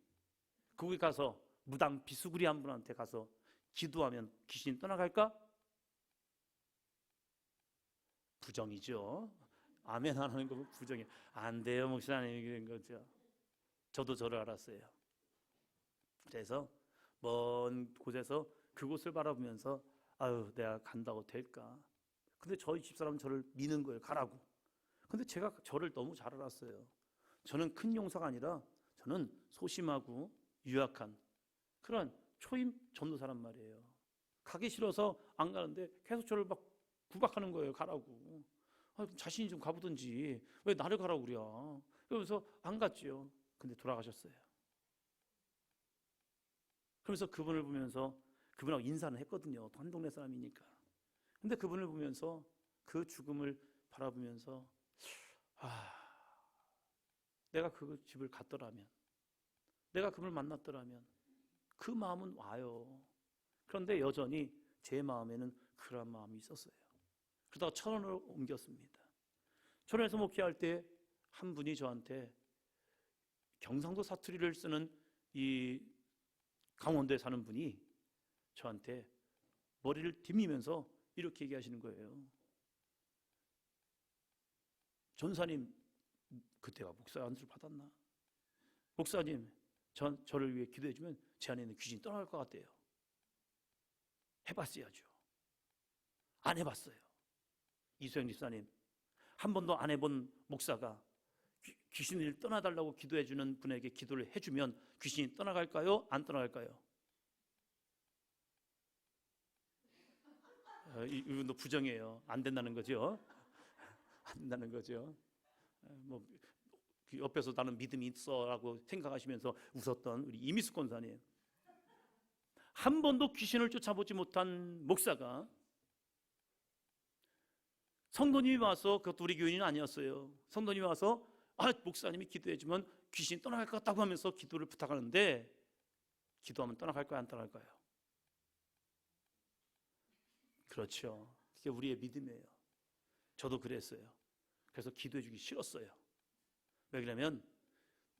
거기 가서 무당 비수구리 한 분한테 가서 기도하면 귀신이 떠나갈까? 부정이죠. 아멘 안 하는 거 부정이에요. 안 돼요, 목사님. 이런 거죠. 저도 저를 알았어요. 그래서 먼 곳에서 그곳을 바라보면서 아유, 내가 간다고 될까? 근데 저희 집사람은 저를 미는 거예요. 가라고. 근데 제가 저를 너무 잘 알았어요. 저는 큰 용사가 아니라 저는 소심하고 유약한 그런 초임 전도사란 말이에요. 가기 싫어서 안 가는데 계속 저를 막 구박하는 거예요. 가라고. 아, 자신이 좀 가보든지 왜 나를 가라고 그래? 그러면서 안 갔지요. 근데 돌아가셨어요. 그러면서 그분을 보면서 그분하고 인사는 했거든요. 한 동네 사람이니까. 근데 그분을 보면서 그 죽음을 바라보면서 내가 그 집을 갔더라면, 내가 그분을 만났더라면 그 마음은 와요. 그런데 여전히 제 마음에는 그런 마음이 있었어요. 그러다가 천원으로 옮겼습니다. 천원에서 목회할 때 한 분이 저한테 경상도 사투리를 쓰는 이 강원도에 사는 분이 저한테 머리를 디미면서 이렇게 얘기하시는 거예요. 전사님, 그때가 목사 안수를 받았나? 목사님, 저를 위해 기도해 주면 제 안에 있는 귀신이 떠날 것 같대요. 해봤어야죠. 안 해봤어요. 이소영 집사님, 한 번도 안 해본 목사가 귀신을 떠나달라고 기도해 주는 분에게 기도를 해주면 귀신이 떠나갈까요? 안 떠나갈까요? 이분도 부정이에요. 안 된다는 거죠. 안 된다는 거죠. 뭐 옆에서 나는 믿음이 있어라고 생각하시면서 웃었던 우리 이미숙 권사님, 한 번도 귀신을 쫓아보지 못한 목사가 성도님이 와서, 그것도 우리 교인은 아니었어요. 성도님이 와서 목사님이 기도해주면 귀신이 떠나갈 것 같다고 하면서 기도를 부탁하는데, 기도하면 떠나갈까요? 안 떠나갈까요? 그렇죠. 그게 우리의 믿음이에요. 저도 그랬어요. 그래서 기도해주기 싫었어요. 왜 그러냐면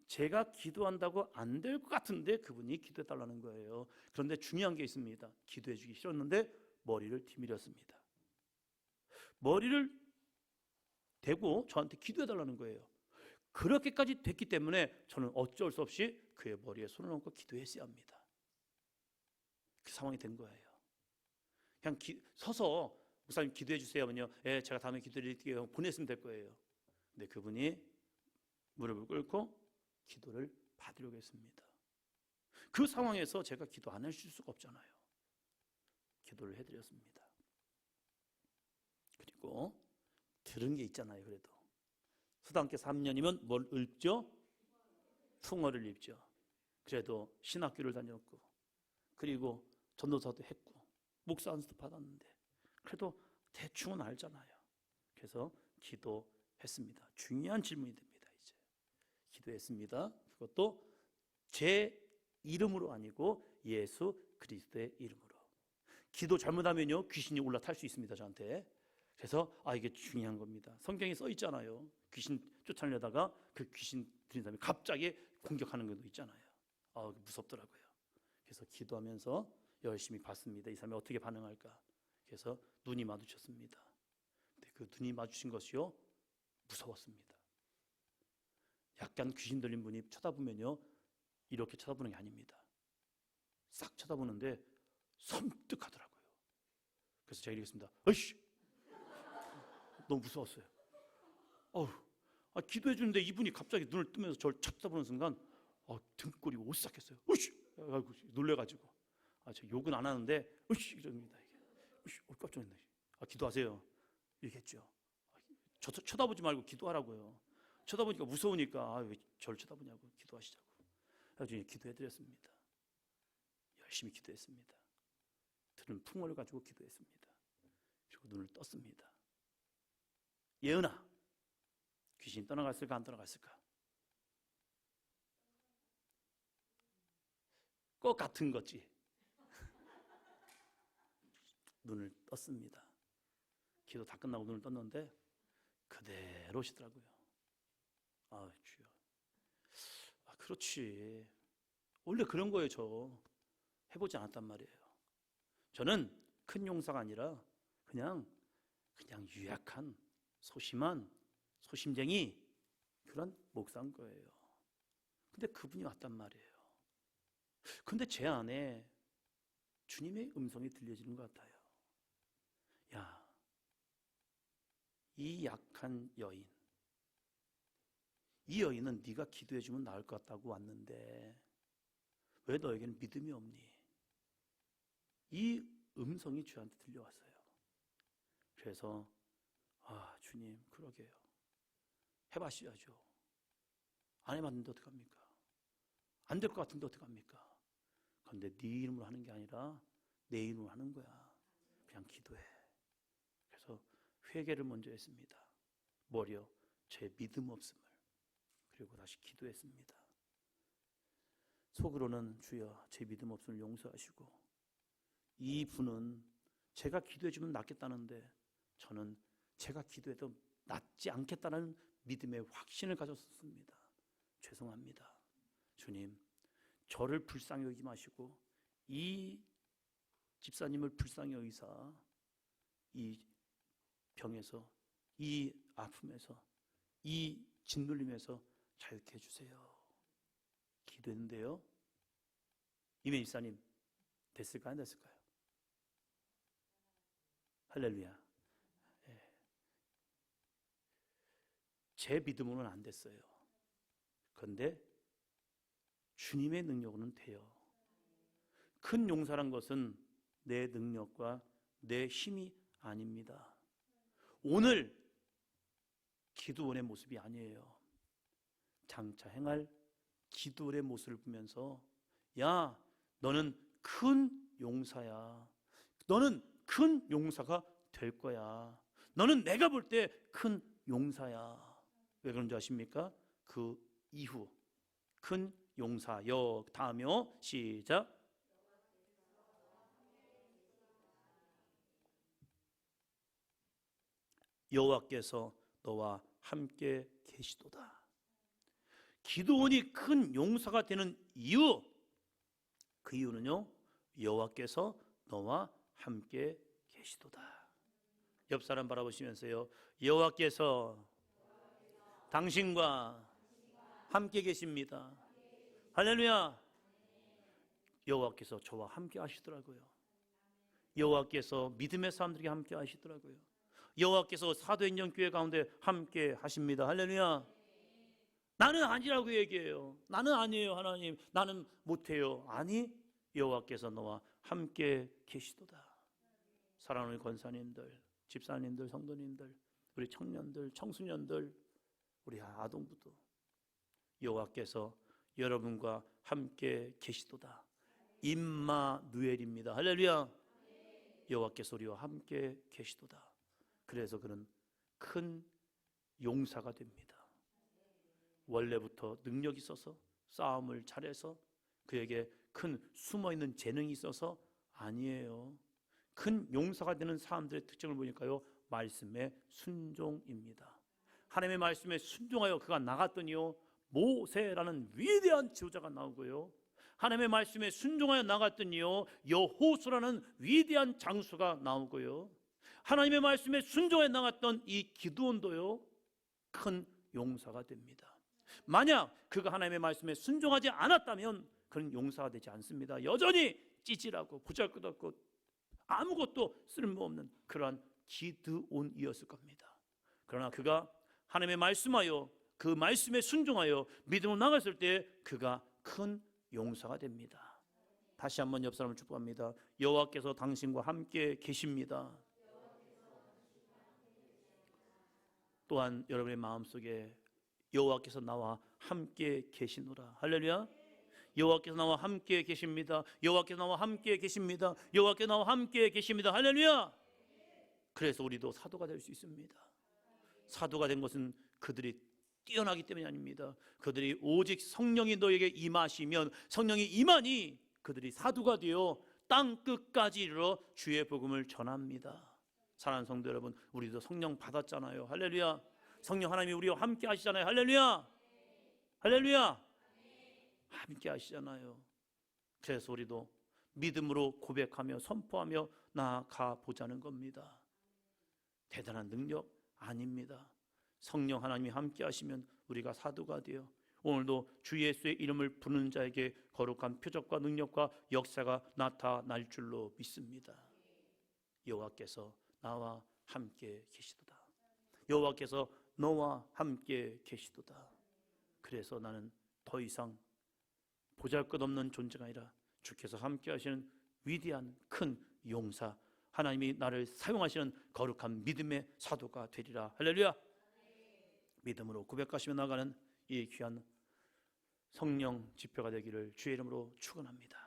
제가 기도한다고 안 될 것 같은데 그분이 기도해달라는 거예요. 그런데 중요한 게 있습니다. 기도해주기 싫었는데 머리를 디밀었습니다. 머리를 대고 저한테 기도해달라는 거예요. 그렇게까지 됐기 때문에 저는 어쩔 수 없이 그의 머리에 손을 얹고 기도했어야 합니다. 그 상황이 된 거예요. 그냥 서서 목사님 기도해 주세요 하면요, 예, 제가 다음에 기도드릴게요 보냈으면 될 거예요. 근데 그분이 무릎을 꿇고 기도를 받으려고 했습니다. 그 상황에서 제가 기도 안 해줄 수가 없잖아요. 기도를 해드렸습니다. 그리고 들은 게 있잖아요. 그래도 수단께 3년이면 뭘 읽죠? 풍어를 읽죠. 그래도 신학교를 다녔고, 그리고 전도사도 했고, 목사 안수도 받았는데 그래도 대충은 알잖아요. 그래서 기도했습니다. 중요한 질문이 됩니다. 이제 기도했습니다. 그것도 제 이름으로 아니고 예수 그리스도의 이름으로. 기도 잘못하면요 귀신이 올라탈 수 있습니다. 저한테. 그래서 이게 중요한 겁니다. 성경에 써 있잖아요. 귀신 쫓아내다가 그 귀신 들인 사람이 갑자기 공격하는 것도 있잖아요. 무섭더라고요. 그래서 기도하면서 열심히 봤습니다. 이 사람이 어떻게 반응할까. 그래서 눈이 마주쳤습니다. 근데 그 눈이 마주친 것이요 무서웠습니다. 약간 귀신 들린 분이 쳐다보면요 이렇게 쳐다보는 게 아닙니다. 싹 쳐다보는데 섬뜩하더라고요. 그래서 제가 이랬습니다. 어이씨, 너무 무서웠어요. 기도해 주는데 이분이 갑자기 눈을 뜨면서 저를 쳐다보는 순간 등골이 오싹했어요. 어이씨, 놀래가지고 저 욕은 안 하는데 어이씨 이럽니다. 어이씨, 깜짝 놀랐네. 기도하세요 이렇게 했죠. 저 쳐다보지 말고 기도하라고요. 쳐다보니까 무서우니까 왜 저를 쳐다보냐고, 기도하시자고. 그래서 기도해드렸습니다. 열심히 기도했습니다. 들은 풍어를 가지고 기도했습니다. 그리고 눈을 떴습니다. 예은아, 귀신이 떠나갔을까 안 떠나갔을까? 꼭 같은 거지. 눈을 떴습니다. 기도 다 끝나고 눈을 떴는데 그대로시더라고요. 아, 주여. 아, 그렇지. 원래 그런 거예요. 저 해보지 않았단 말이에요. 저는 큰 용사가 아니라 그냥 유약한 소심한 소심쟁이 그런 목사인 거예요. 근데 그분이 왔단 말이에요. 근데 제 안에 주님의 음성이 들려지는 것 같아요. 야, 이 약한 여인, 이 여인은 네가 기도해주면 나을 것 같다고 왔는데 왜 너에게는 믿음이 없니? 이 음성이 주한테 들려왔어요. 그래서 아, 주님, 그러게요. 해봐셔야죠. 안 해봤는데 어떡합니까? 안 될 것 같은데 어떡합니까? 그런데 네 이름으로 하는 게 아니라 내 이름으로 하는 거야. 그냥 기도해. 그래서 회개를 먼저 했습니다. 뭐요? 제 믿음 없음을. 그리고 다시 기도했습니다. 속으로는 주여 제 믿음 없음을 용서하시고, 이 분은 제가 기도해주면 낫겠다는데 저는 제가 기도해도 낫지 않겠다는 믿음의 확신을 가졌습니다. 죄송합니다. 주님, 저를 불쌍히 여기지 마시고 이 집사님을 불쌍히 여기사 이 병에서, 이 아픔에서, 이 짓눌림에서 자유케 해주세요. 기도했는데요, 이메 집사님 됐을까요? 안 됐을까요? 할렐루야. 예. 제 믿음으로는 안 됐어요. 그런데 주님의 능력으로는 돼요. 큰 용사란 것은 내 능력과 내 힘이 아닙니다. 오늘 기도원의 모습이 아니에요. 장차 행할 기도원의 모습을 보면서 야, 너는 큰 용사야. 너는 큰 용사가 될 거야. 너는 내가 볼 때 큰 용사야. 왜 그런지 아십니까? 그 이후 큰 용사여 다음요. 시작. 여호와께서 너와 함께 계시도다. 기도원이 큰 용사가 되는 이유, 그 이유는요, 여호와께서 너와 함께 계시도다. 옆 사람 바라보시면서요, 여호와께서 당신과 함께 계십니다. 할렐루야. 여호와께서 저와 함께 하시더라고요. 여호와께서 믿음의 사람들에게 함께 하시더라고요. 여호와께서 사도행전 교회 가운데 함께 하십니다. 할렐루야. 나는 아니라고 얘기해요. 나는 아니에요. 하나님, 나는 못해요. 아니, 여호와께서 너와 함께 계시도다. 사랑하는 권사님들, 집사님들, 성도님들, 우리 청년들, 청소년들, 우리 아동부도 여호와께서 여러분과 함께 계시도다. 임마누엘입니다. 할렐루야. 여호와께서 우리와 함께 계시도다. 그래서 그는 큰 용사가 됩니다. 원래부터 능력이 있어서, 싸움을 잘해서, 그에게 큰 숨어있는 재능이 있어서 아니에요. 큰 용사가 되는 사람들의 특징을 보니까요, 말씀에 순종입니다. 하나님의 말씀에 순종하여 그가 나갔더니요, 모세라는 위대한 지도자가 나오고요, 하나님의 말씀에 순종하여 나갔더니요, 여호수라는 위대한 장수가 나오고요, 하나님의 말씀에 순종해 나갔던 이 기드온도요, 큰 용사가 됩니다. 만약 그가 하나님의 말씀에 순종하지 않았다면 그는 용사가 되지 않습니다. 여전히 찌질하고 보잘것없고 아무것도 쓸모없는 그러한 기드온이었을 겁니다. 그러나 그가 하나님의 말씀하여 그 말씀에 순종하여 믿음으로 나갔을 때 그가 큰 용사가 됩니다. 다시 한번 옆 사람을 축복합니다. 여호와께서 당신과 함께 계십니다. 또한 여러분의 마음속에 여호와께서 나와 함께 계시노라. 할렐루야. 여호와께서 나와 함께 계십니다. 여호와께서 나와 함께 계십니다. 여호와께서 나와 함께 계십니다. 할렐루야. 그래서 우리도 사도가 될 수 있습니다. 사도가 된 것은 그들이 뛰어나기 때문이 아닙니다. 그들이 오직 성령이 너에게 임하시면, 성령이 임하니 그들이 사도가 되어 땅 끝까지 이르러 주의 복음을 전합니다. 사랑하는 성도 여러분, 우리도 성령 받았잖아요. 할렐루야. 성령 하나님이 우리와 함께 하시잖아요. 할렐루야, 할렐루야, 함께 하시잖아요. 그래서 우리도 믿음으로 고백하며 선포하며 나아가 보자는 겁니다. 대단한 능력 아닙니다. 성령 하나님이 함께 하시면 우리가 사도가 되어 오늘도 주 예수의 이름을 부르는 자에게 거룩한 표적과 능력과 역사가 나타날 줄로 믿습니다. 여호와께서 나와 함께 계시도다. 여호와께서 너와 함께 계시도다. 그래서 나는 더 이상 보잘것없는 존재가 아니라 주께서 함께 하시는 위대한 큰 용사, 하나님이 나를 사용하시는 거룩한 믿음의 사도가 되리라. 할렐루야. 믿음으로 고백하시며 나가는 이 귀한 성령 집회가 되기를 주의 이름으로 축원합니다.